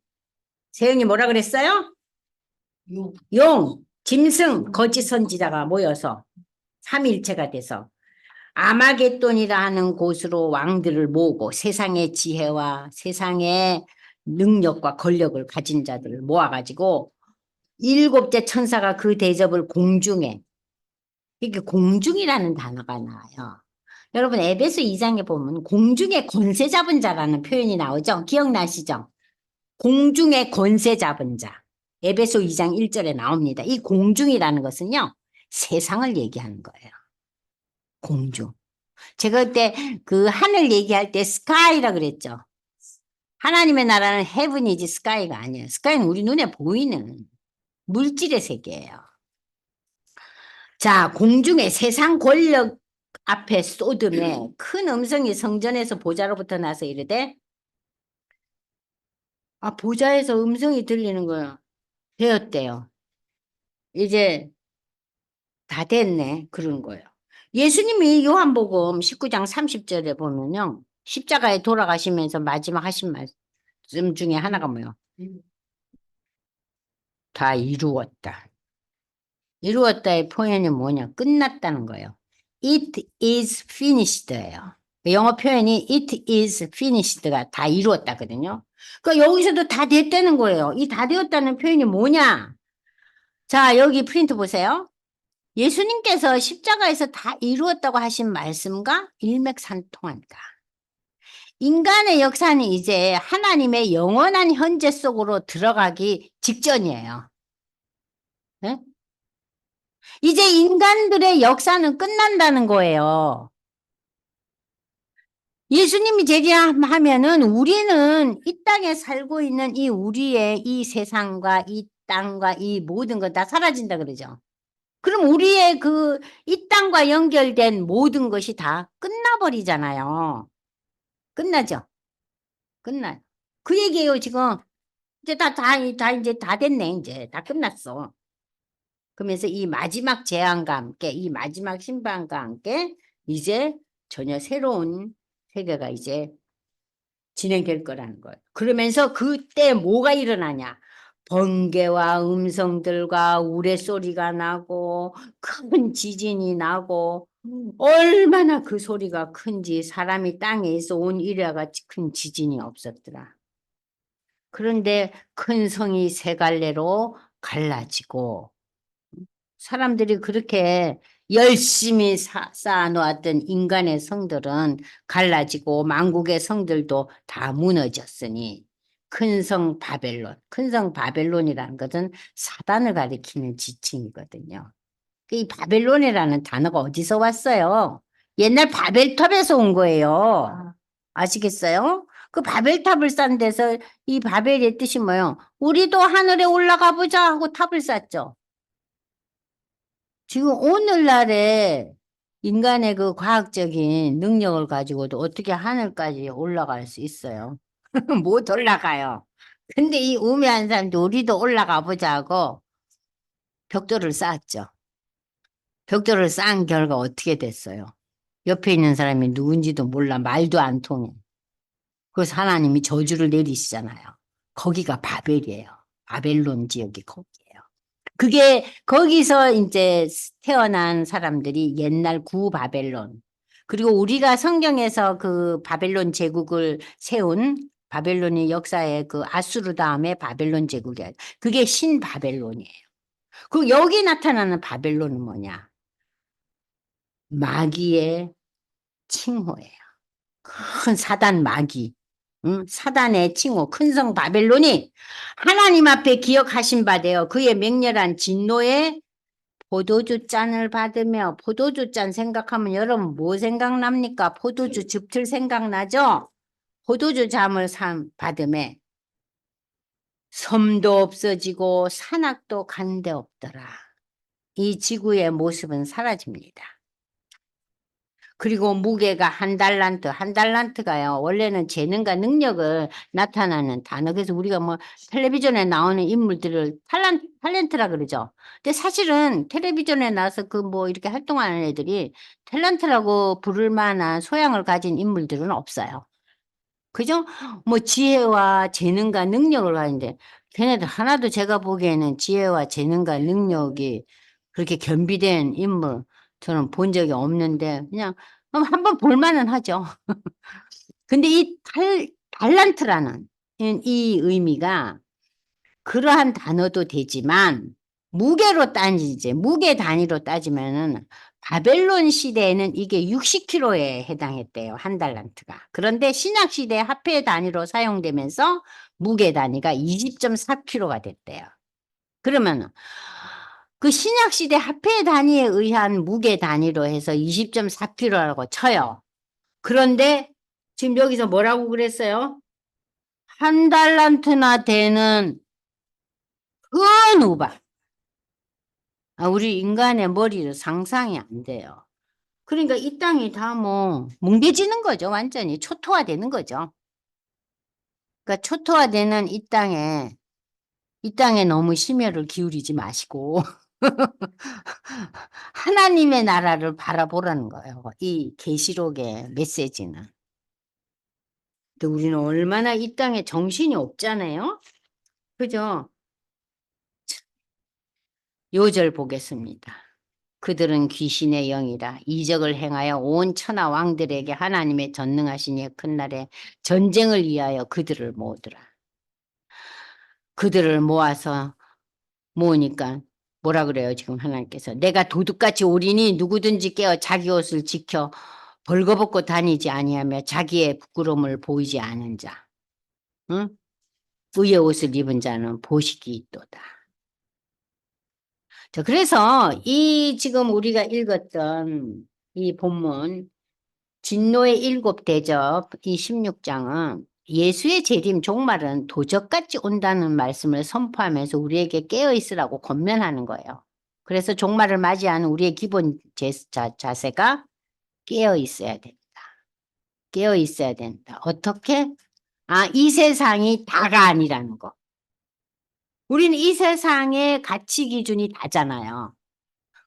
뭐라 그랬어요? 용, 짐승, 거짓 선지자가 모여서 삼위일체가 돼서 아마겟돈이라 하는 곳으로 왕들을 모으고 세상의 지혜와 세상의 능력과 권력을 가진 자들을 모아가지고 일곱째 천사가 그 대접을 공중에, 이게 공중이라는 단어가 나와요. 여러분 에베소 2장에 보면 공중에 권세 잡은 자라는 표현이 나오죠. 기억나시죠? 공중에 권세 잡은 자. 에베소 2장 1절에 나옵니다. 이 공중이라는 것은요. 세상을 얘기하는 거예요. 공중. 제가 그때 그 하늘 얘기할 때 스카이라 그랬죠. 하나님의 나라는 헤븐이지 스카이가 아니에요. 스카이는 우리 눈에 보이는 물질의 세계예요. 자, 공중의 세상 권력 앞에 쏟음에 큰 음성이 성전에서 보좌로부터 나서 이르되 보좌에서 음성이 들리는 거예요. 되었대요. 이제 다 됐네. 그런 거예요. 예수님이 요한복음 19장 30절에 보면요. 십자가에 돌아가시면서 마지막 하신 말씀 중에 하나가 뭐예요? 다 이루었다. 이루었다의 표현이 뭐냐? 끝났다는 거예요. It is finished예요. 영어 표현이 it is finished가 다 이루었다거든요. 그러니까 여기서도 다 됐다는 거예요. 이 다 되었다는 표현이 뭐냐? 자, 여기 프린트 보세요. 예수님께서 십자가에서 다 이루었다고 하신 말씀과 일맥상통한다. 인간의 역사는 이제 하나님의 영원한 현재 속으로 들어가기 직전이에요. 네? 이제 인간들의 역사는 끝난다는 거예요. 예수님이 재림하면은 우리는 이 땅에 살고 있는 이 우리의 이 세상과 이 땅과 이 모든 것 다 사라진다 그러죠. 그럼 우리의 이 땅과 연결된 모든 것이 다 끝나버리잖아요. 끝나죠? 끝나요. 그 얘기예요, 지금. 이제 이제 다 됐네, 이제. 다 끝났어. 그러면서 이 마지막 재앙과 함께, 이 마지막 심판과 함께, 이제 전혀 새로운 세계가 이제 진행될 거라는 거예요. 그러면서 그때 뭐가 일어나냐? 번개와 음성들과 우레소리가 나고, 큰 지진이 나고, 얼마나 그 소리가 큰지 사람이 땅에서 온 이래와 같이 큰 지진이 없었더라. 그런데 큰 성이 세 갈래로 갈라지고 사람들이 그렇게 열심히 쌓아놓았던 인간의 성들은 갈라지고 만국의 성들도 다 무너졌으니 큰 성 바벨론, 큰 성 바벨론이라는 것은 사단을 가리키는 지칭이거든요. 이 바벨론이라는 단어가 어디서 왔어요? 옛날 바벨탑에서 온 거예요. 아시겠어요? 그 바벨탑을 쌓은 데서 이 바벨의 뜻이 뭐예요? 우리도 하늘에 올라가 보자 하고 탑을 쌓죠. 지금 오늘날에 인간의 그 과학적인 능력을 가지고도 어떻게 하늘까지 올라갈 수 있어요? 못 올라가요. 근데 이 우매한 사람도 우리도 올라가 보자고 벽돌을 쌓았죠. 벽돌을 쌓은 결과 어떻게 됐어요? 옆에 있는 사람이 누군지도 몰라. 말도 안 통해. 그래서 하나님이 저주를 내리시잖아요. 거기가 바벨이에요. 바벨론 지역이 거기예요. 그게 거기서 이제 태어난 사람들이 옛날 구바벨론. 그리고 우리가 성경에서 그 바벨론 제국을 세운 바벨론의 역사에 그 아수르 다음에 바벨론 제국이에요. 그게 신바벨론이에요. 그 여기 나타나는 바벨론은 뭐냐? 마귀의 칭호예요. 큰 사단 마귀. 응? 사단의 칭호 큰 성 바벨론이 하나님 앞에 기억하신 바 되어 그의 맹렬한 진노에 포도주 잔을 받으며 포도주 잔 생각하면 여러분 뭐 생각납니까? 포도주 즙틀 생각나죠? 포도주 잠을 받으며 섬도 없어지고 산악도 간데 없더라. 이 지구의 모습은 사라집니다. 그리고 무게가 한 달란트가요. 원래는 재능과 능력을 나타나는 단어. 그래서 우리가 뭐 텔레비전에 나오는 인물들을 탤런트라 그러죠. 근데 사실은 텔레비전에 나와서 그 뭐 이렇게 활동하는 애들이 탤런트라고 부를 만한 소양을 가진 인물들은 없어요. 그죠? 뭐 지혜와 재능과 능력을 가는데 걔네들 하나도 제가 보기에는 지혜와 재능과 능력이 그렇게 겸비된 인물 저는 본 적이 없는데 그냥 한번 볼만은 하죠. 근데 이 달란트라는 이 의미가 그러한 단어도 되지만 무게로 따지지 무게 단위로 따지면은 바벨론 시대에는 이게 60kg에 해당했대요. 한 달란트가. 그런데 신약 시대 화폐 단위로 사용되면서 무게 단위가 20.4kg가 됐대요. 그러면 그 신약 시대 화폐 단위에 의한 무게 단위로 해서 20.4kg라고 쳐요. 그런데 지금 여기서 뭐라고 그랬어요? 한 달란트나 되는 큰 우박. 우리 인간의 머리로 상상이 안 돼요. 그러니까 이 땅이 다 뭐 뭉개지는 거죠. 완전히 초토화되는 거죠. 그러니까 초토화되는 이 땅에 이 땅에 너무 심혈을 기울이지 마시고 하나님의 나라를 바라보라는 거예요. 이 계시록의 메시지는. 근데 우리는 얼마나 이 땅에 정신이 없잖아요. 그죠? 요절 보겠습니다. 그들은 귀신의 영이라 이적을 행하여 온 천하 왕들에게 하나님의 전능하신 이의 큰 날에 전쟁을 위하여 그들을 모으더라. 그들을 모으니까 뭐라 그래요 지금 하나님께서. 내가 도둑같이 오리니 누구든지 깨어 자기 옷을 지켜 벌거벗고 다니지 아니하며 자기의 부끄러움을 보이지 않은 자. 응? 의의 옷을 입은 자는 보식이 있도다. 자, 그래서 이 지금 우리가 읽었던 이 본문 진노의 일곱 대접 이 16장은 예수의 재림 종말은 도적같이 온다는 말씀을 선포하면서 우리에게 깨어있으라고 권면하는 거예요. 그래서 종말을 맞이하는 우리의 기본 자세가 깨어있어야 된다. 깨어있어야 된다. 어떻게? 이 세상이 다가 아니라는 거. 우리는 이 세상의 가치 기준이 다잖아요.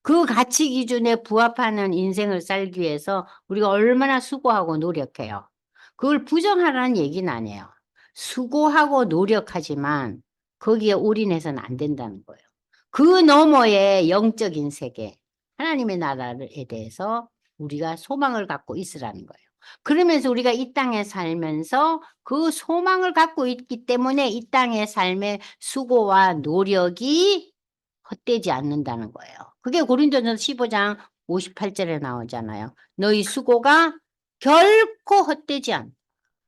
그 가치 기준에 부합하는 인생을 살기 위해서 우리가 얼마나 수고하고 노력해요. 그걸 부정하라는 얘기는 아니에요. 수고하고 노력하지만 거기에 올인해서는 안 된다는 거예요. 그 너머의 영적인 세계, 하나님의 나라에 대해서 우리가 소망을 갖고 있으라는 거예요. 그러면서 우리가 이 땅에 살면서 그 소망을 갖고 있기 때문에 이 땅의 삶의 수고와 노력이 헛되지 않는다는 거예요. 그게 고린도전서 15장 58절에 나오잖아요. 너희 수고가 결코 헛되지 않다.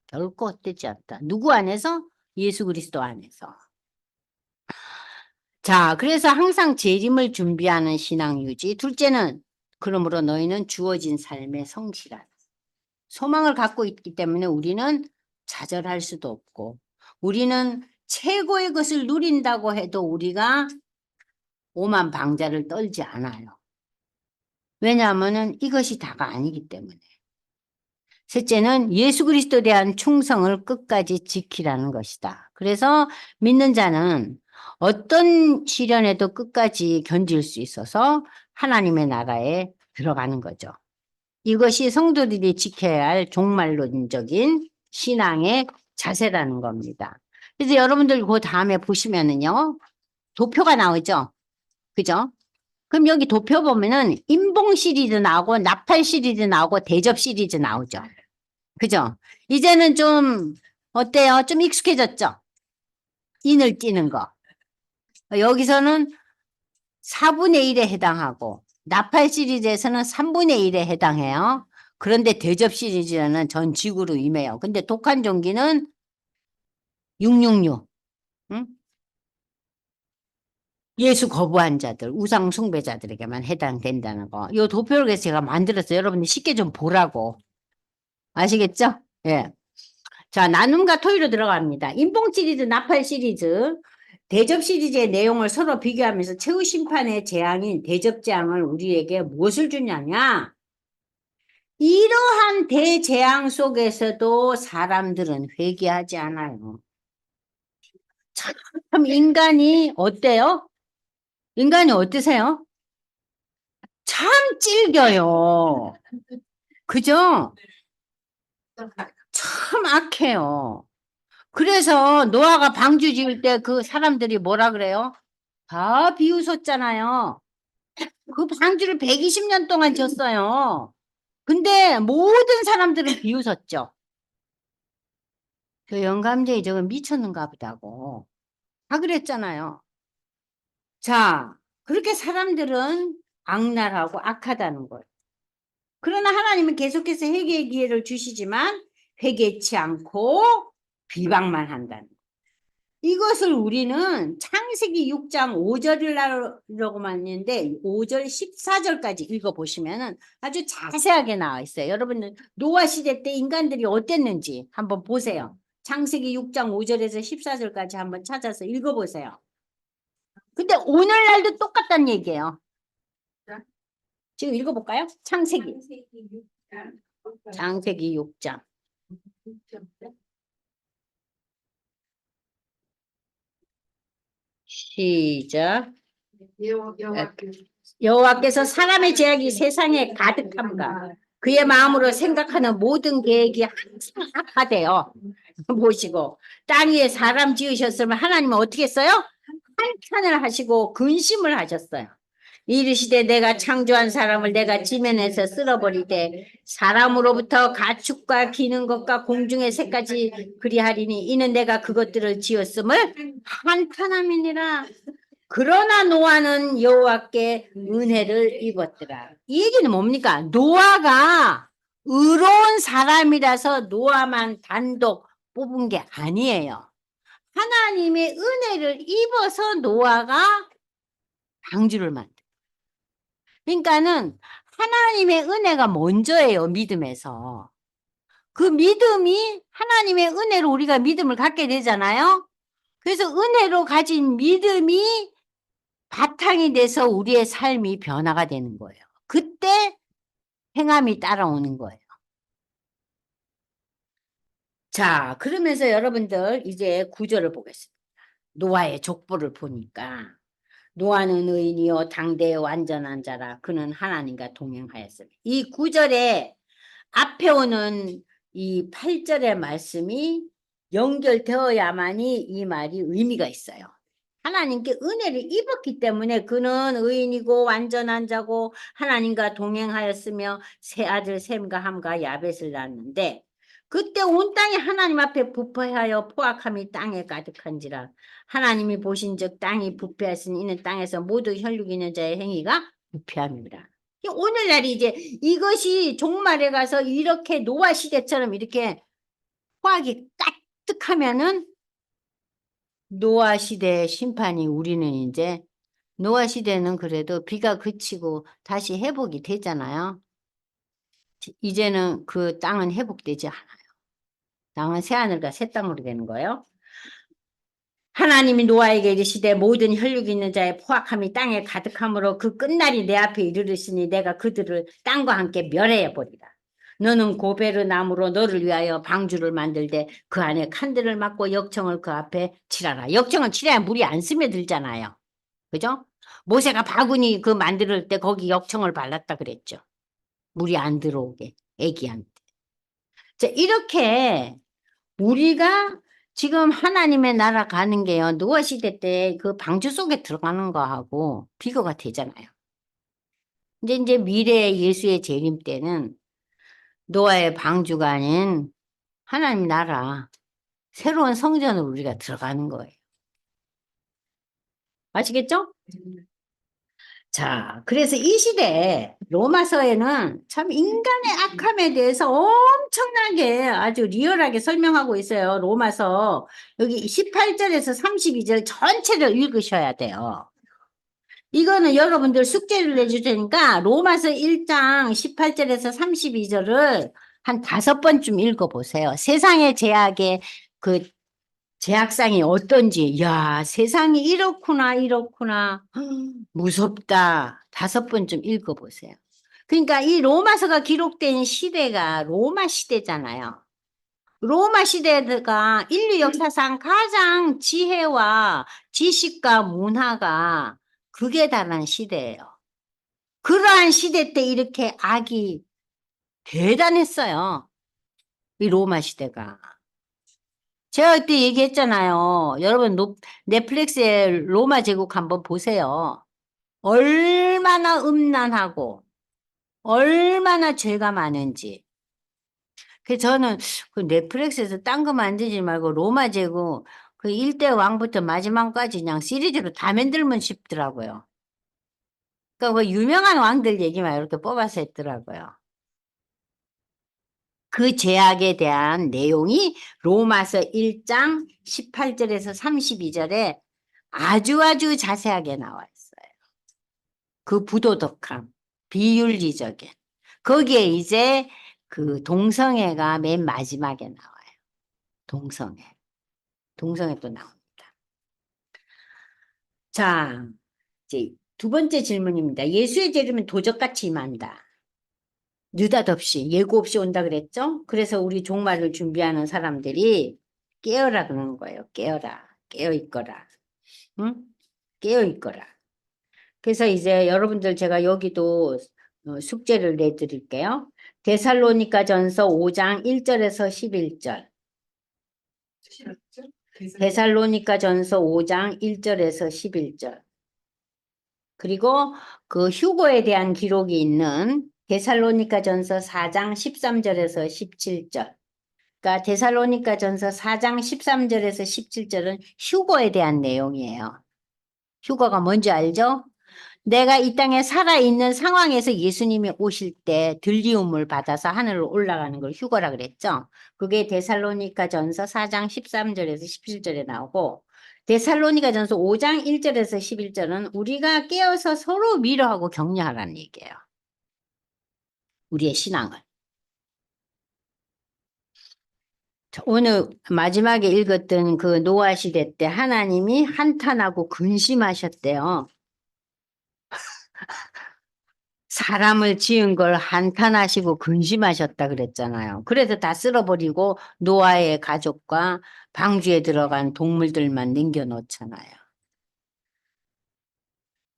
결코 헛되지 않다. 누구 안에서? 예수 그리스도 안에서. 자, 그래서 항상 재림을 준비하는 신앙 유지. 둘째는 그러므로 너희는 주어진 삶에 성실하다. 소망을 갖고 있기 때문에 우리는 좌절할 수도 없고 우리는 최고의 것을 누린다고 해도 우리가 오만 방자를 떨지 않아요. 왜냐하면 이것이 다가 아니기 때문에. 셋째는 예수 그리스도에 대한 충성을 끝까지 지키라는 것이다. 그래서 믿는 자는 어떤 시련에도 끝까지 견딜 수 있어서 하나님의 나라에 들어가는 거죠. 이것이 성도들이 지켜야 할 종말론적인 신앙의 자세라는 겁니다. 그래서 여러분들 그 다음에 보시면은요, 도표가 나오죠? 그죠? 그럼 여기 도표 보면은 인봉 시리즈 나오고 나팔 시리즈 나오고 대접 시리즈 나오죠. 그죠? 이제는 좀 어때요? 좀 익숙해졌죠? 인을 띄는 거. 여기서는 4분의 1에 해당하고 나팔 시리즈에서는 3분의 1에 해당해요. 그런데 대접 시리즈는 전 지구로 임해요. 근데 독한 종기는 666. 응? 예수 거부한 자들, 우상 숭배자들에게만 해당된다는 거. 이 도표를 제가 만들었어요. 여러분들 쉽게 좀 보라고. 아시겠죠? 예. 자, 나눔과 토의로 들어갑니다. 인봉 시리즈, 나팔 시리즈, 대접 시리즈의 내용을 서로 비교하면서 최후 심판의 재앙인 대접 재앙을 우리에게 무엇을 주냐냐? 이러한 대재앙 속에서도 사람들은 회개하지 않아요. 참 인간이 어때요? 인간이 어떠세요? 참 찔겨요. 그죠? 참 악해요. 그래서 노아가 방주 지을 때 그 사람들이 뭐라 그래요? 다 비웃었잖아요. 그 방주를 120년 동안 졌어요. 근데 모든 사람들은 비웃었죠. 그 영감쟁이 저거 미쳤는가 보다고. 다 그랬잖아요. 자, 그렇게 사람들은 악랄하고 악하다는 거예요. 그러나 하나님은 계속해서 회개의 기회를 주시지만 회개치 않고 비방만 한다는 거예요. 이것을 우리는 창세기 6장 5절이라고만 있는데 5절 14절까지 읽어보시면 아주 자세하게 나와 있어요. 여러분들 노아 시대 때 인간들이 어땠는지 한번 보세요. 창세기 6장 5절에서 14절까지 한번 찾아서 읽어보세요. 근데 오늘날도 똑같다는 얘기예요. 지금 읽어볼까요? 창세기 6장. 시작. 여호와께서 사람의 제약이 세상에 가득함과 그의 마음으로 생각하는 모든 계획이 항상 악하대요. 보시고 땅 위에 사람 지으셨으면 하나님은 어떻게 했어요? 한탄을 하시고 근심을 하셨어요. 이르시되 내가 창조한 사람을 내가 지면에서 쓸어버리되 사람으로부터 가축과 기는 것과 공중의 새까지 그리하리니 이는 내가 그것들을 지었음을 한탄함이니라. 그러나 노아는 여호와께 은혜를 입었더라. 이 얘기는 뭡니까? 노아가 의로운 사람이라서 노아만 단독 뽑은 게 아니에요. 하나님의 은혜를 입어서 노아가 방주를 만든. 그러니까는 하나님의 은혜가 먼저예요, 믿음에서. 그 믿음이 하나님의 은혜로 우리가 믿음을 갖게 되잖아요. 그래서 은혜로 가진 믿음이 바탕이 돼서 우리의 삶이 변화가 되는 거예요. 그때 행함이 따라오는 거예요. 자, 그러면서 여러분들 이제 구절을 보겠습니다. 노아의 족보를 보니까 노아는 의인이요 당대의 완전한 자라 그는 하나님과 동행하였습니다. 이 구절에 앞에 오는 이 8절의 말씀이 연결되어야만이 이 말이 의미가 있어요. 하나님께 은혜를 입었기 때문에 그는 의인이고 완전한 자고 하나님과 동행하였으며 세 아들 셈과 함과 야벳을 낳았는데 그때 온 땅이 하나님 앞에 부패하여 포악함이 땅에 가득한지라 하나님이 보신즉 땅이 부패하였으니 이는 땅에서 모두 혈육 있는 자의 행위가 부패함이라. 오늘날이 이제 이것이 종말에 가서 이렇게 노아 시대처럼 이렇게 포악이 가득하면은 노아 시대의 심판이 우리는 이제 노아 시대는 그래도 비가 그치고 다시 회복이 되잖아요. 이제는 그 땅은 회복되지 않아요. 땅은 새하늘과 새 땅으로 되는 거예요. 하나님이 노아에게 이르시되 모든 혈육 있는 자의 포악함이 땅에 가득함으로 그 끝날이 내 앞에 이르르시니 내가 그들을 땅과 함께 멸해 버리라. 너는 고베르 나무로 너를 위하여 방주를 만들되 그 안에 칸들을 막고 역청을 그 앞에 칠하라. 역청을 칠해야 물이 안 스며들잖아요. 그죠? 모세가 바구니 그 만들 때 거기 역청을 발랐다 그랬죠. 물이 안 들어오게 애기한테. 자, 이렇게 우리가 지금 하나님의 나라 가는 게요. 노아 시대 때 그 방주 속에 들어가는 거하고 비교가 되잖아요. 이제 미래 예수의 재림 때는 노아의 방주가 아닌 하나님 나라 새로운 성전으로 우리가 들어가는 거예요. 아시겠죠? 자, 그래서 이 시대에 로마서에는 참 인간의 악함에 대해서 엄청나게 아주 리얼하게 설명하고 있어요. 로마서 여기 18절에서 32절 전체를 읽으셔야 돼요. 이거는 여러분들 숙제를 내줄 테니까 로마서 1장 18절에서 32절을 한 5번쯤 읽어보세요. 세상의 제약의 그 제약상이 어떤지, 야, 세상이 이렇구나, 이렇구나. 무섭다. 5번쯤 읽어보세요. 그러니까 이 로마서가 기록된 시대가 로마 시대잖아요. 로마 시대가 인류 역사상 가장 지혜와 지식과 문화가 극에 달한 시대예요. 그러한 시대 때 이렇게 악이 대단했어요. 이 로마 시대가. 제가 그때 얘기했잖아요. 여러분 넷플릭스에 로마 제국 한번 보세요. 얼마나 음란하고 얼마나 죄가 많은지. 그래서 저는 그 넷플릭스에서 딴 거 만들지 말고 로마 제국 그 1대 왕부터 마지막까지 그냥 시리즈로 다 만들면 싶더라고요. 그러니까 그 유명한 왕들 얘기만 이렇게 뽑아서 했더라고요. 그 죄악에 대한 내용이 로마서 1장 18절에서 32절에 아주 자세하게 나와 있어요. 그 부도덕함, 비윤리적인. 거기에 이제 그 동성애가 맨 마지막에 나와요. 동성애. 동성애 또 나옵니다. 자, 이제 2번째 질문입니다. 예수의 재림은 도적같이 임한다. 느닷없이 예고 없이 온다 그랬죠? 그래서 우리 종말을 준비하는 사람들이 깨어라 그러는 거예요. 깨어라. 깨어 있거라. 응? 깨어 있거라. 그래서 이제 여러분들 제가 여기도 숙제를 내드릴게요. 데살로니가전서 5장 1절에서 11절. 데살로니가전서 5장 1절에서 11절. 그리고 그 휴거에 대한 기록이 있는 데살로니가전서 4장 13절에서 17절. 그러니까 데살로니가전서 4장 13절에서 17절은 휴거에 대한 내용이에요. 휴거가 뭔지 알죠? 내가 이 땅에 살아있는 상황에서 예수님이 오실 때 들리움을 받아서 하늘로 올라가는 걸 휴거라 그랬죠. 그게 데살로니가전서 4장 13절에서 17절에 나오고 데살로니가전서 5장 1절에서 11절은 우리가 깨어서 서로 위로하고 격려하라는 얘기예요. 우리의 신앙을. 오늘 마지막에 읽었던 그 노아 시대 때 하나님이 한탄하고 근심하셨대요. 사람을 지은 걸 한탄하시고 근심하셨다 그랬잖아요. 그래서 다 쓸어버리고 노아의 가족과 방주에 들어간 동물들만 남겨놓잖아요.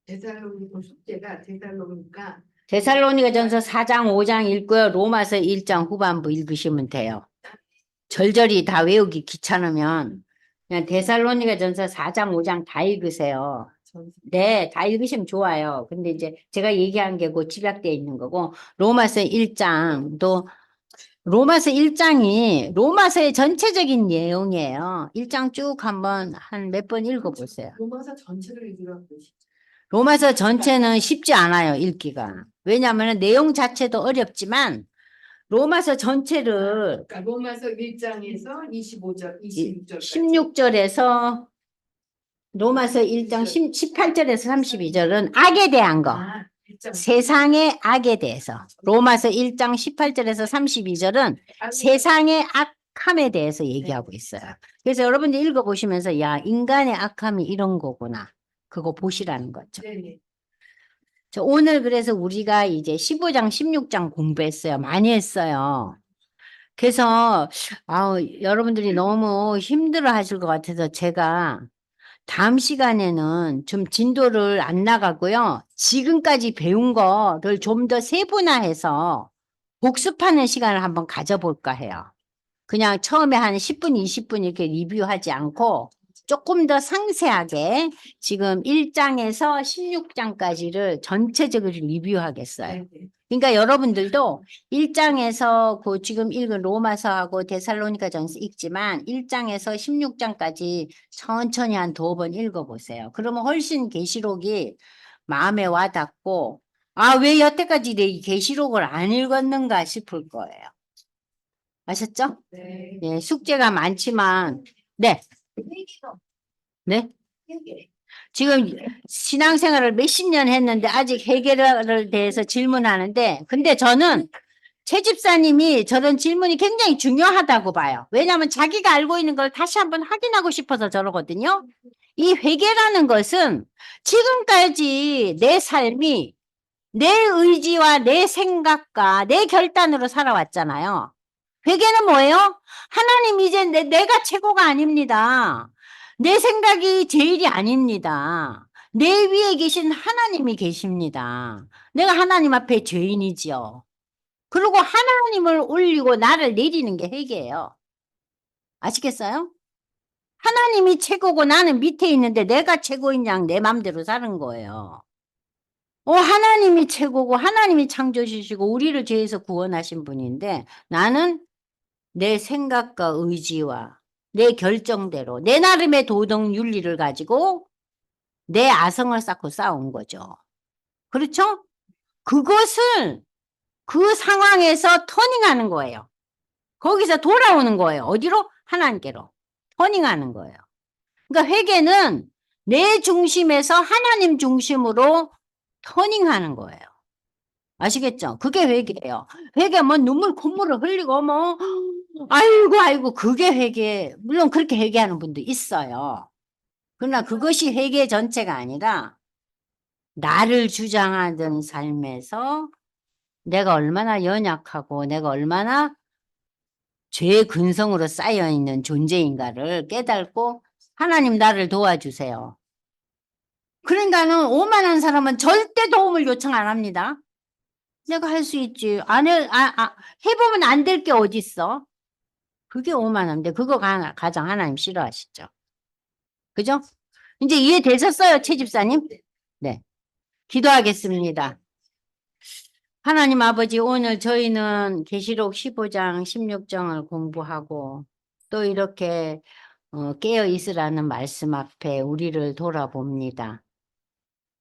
데살로니가 숙제가 데살로니가전서 4장 5장 읽고요. 로마서 1장 후반부 읽으시면 돼요. 절절히 다 외우기 귀찮으면 그냥 데살로니가전서 4장 5장 다 읽으세요. 네, 다 읽으시면 좋아요. 근데 이제 제가 얘기한 게 그 집약되어 있는 거고 로마서 1장도 로마서 1장이 로마서의 전체적인 내용이에요. 1장 쭉 한번 한 몇 번 읽어보세요. 로마서 전체를 읽으라고. 로마서 전체는 쉽지 않아요, 읽기가. 왜냐하면 내용 자체도 어렵지만 로마서 전체를 그러니까 로마서 1장에서 25절, 26절까지. 16절에서 로마서 1장 18절에서 32절은 악에 대한 거. 아, 1장. 세상의 악에 대해서. 로마서 1장 18절에서 32절은 세상의 악함에 대해서 얘기하고 있어요. 그래서 여러분들 읽어보시면서 야, 인간의 악함이 이런 거구나. 그거 보시라는 거죠. 네. 오늘 그래서 우리가 이제 15장, 16장 공부했어요. 많이 했어요. 그래서 여러분들이 너무 힘들어 하실 것 같아서 제가 다음 시간에는 좀 진도를 안 나가고요. 지금까지 배운 거를 좀 더 세분화해서 복습하는 시간을 한번 가져볼까 해요. 그냥 처음에 한 10분, 20분 이렇게 리뷰하지 않고 조금 더 상세하게 지금 1장에서 16장까지를 전체적으로 리뷰하겠어요. 그러니까 여러분들도 1장에서 그 지금 읽은 로마서하고 데살로니가전서 읽지만 1장에서 16장까지 천천히 한 2번 읽어보세요. 그러면 훨씬 계시록이 마음에 와닿고 왜 여태까지 내 계시록을 안 읽었는가 싶을 거예요. 아셨죠? 네. 네, 숙제가 많지만 네. 네? 지금 신앙생활을 몇십 년 했는데 아직 해결에 대해서 질문하는데 근데 저는 최 집사님이 저런 질문이 굉장히 중요하다고 봐요. 왜냐하면 자기가 알고 있는 걸 다시 한번 확인하고 싶어서 저러거든요. 이 회개라는 것은 지금까지 내 삶이 내 의지와 내 생각과 내 결단으로 살아왔잖아요. 회개는 뭐예요? 하나님 이제 내가 최고가 아닙니다. 내 생각이 제일이 아닙니다. 내 위에 계신 하나님이 계십니다. 내가 하나님 앞에 죄인이지요. 그리고 하나님을 올리고 나를 내리는 게 회개예요. 아시겠어요? 하나님이 최고고 나는 밑에 있는데 내가 최고인 양 내 맘대로 사는 거예요. 하나님이 최고고 하나님이 창조주시고 우리를 죄에서 구원하신 분인데 나는 내 생각과 의지와 내 결정대로 내 나름의 도덕 윤리를 가지고 내 아성을 쌓고 싸운 거죠. 그렇죠? 그것을 그 상황에서 터닝하는 거예요. 거기서 돌아오는 거예요. 어디로? 하나님께로. 터닝하는 거예요. 그러니까 회개는 내 중심에서 하나님 중심으로 터닝하는 거예요. 아시겠죠? 그게 회개예요. 회개 뭐 눈물 콧물을 흘리고 뭐 아이고 그게 회개. 물론 그렇게 회개하는 분도 있어요. 그러나 그것이 회개 전체가 아니라 나를 주장하던 삶에서 내가 얼마나 연약하고 내가 얼마나 죄의 근성으로 쌓여있는 존재인가를 깨닫고 하나님 나를 도와주세요. 그러니까는 오만한 사람은 절대 도움을 요청 안 합니다. 내가 할 수 있지. 해보면 안 될 게 어딨어. 그게 오만한데 그거 가장 하나님 싫어하시죠. 그죠? 이제 이해되셨어요, 최 집사님? 네. 기도하겠습니다. 하나님 아버지, 오늘 저희는 계시록 15장, 16장을 공부하고 또 이렇게 깨어 있으라는 말씀 앞에 우리를 돌아봅니다.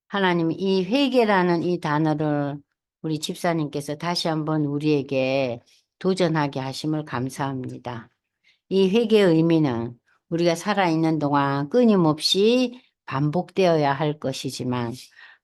하나님, 이 회개라는 이 단어를 우리 집사님께서 다시 한번 우리에게 도전하게 하심을 감사합니다. 이 회개의 의미는 우리가 살아있는 동안 끊임없이 반복되어야 할 것이지만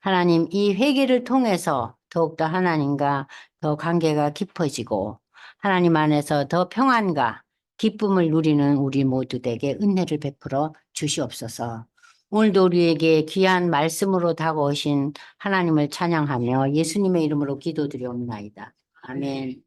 하나님 이 회개를 통해서 더욱더 하나님과 더 관계가 깊어지고 하나님 안에서 더 평안과 기쁨을 누리는 우리 모두에게 은혜를 베풀어 주시옵소서. 오늘도 우리에게 귀한 말씀으로 다가오신 하나님을 찬양하며 예수님의 이름으로 기도드리옵나이다. 아멘.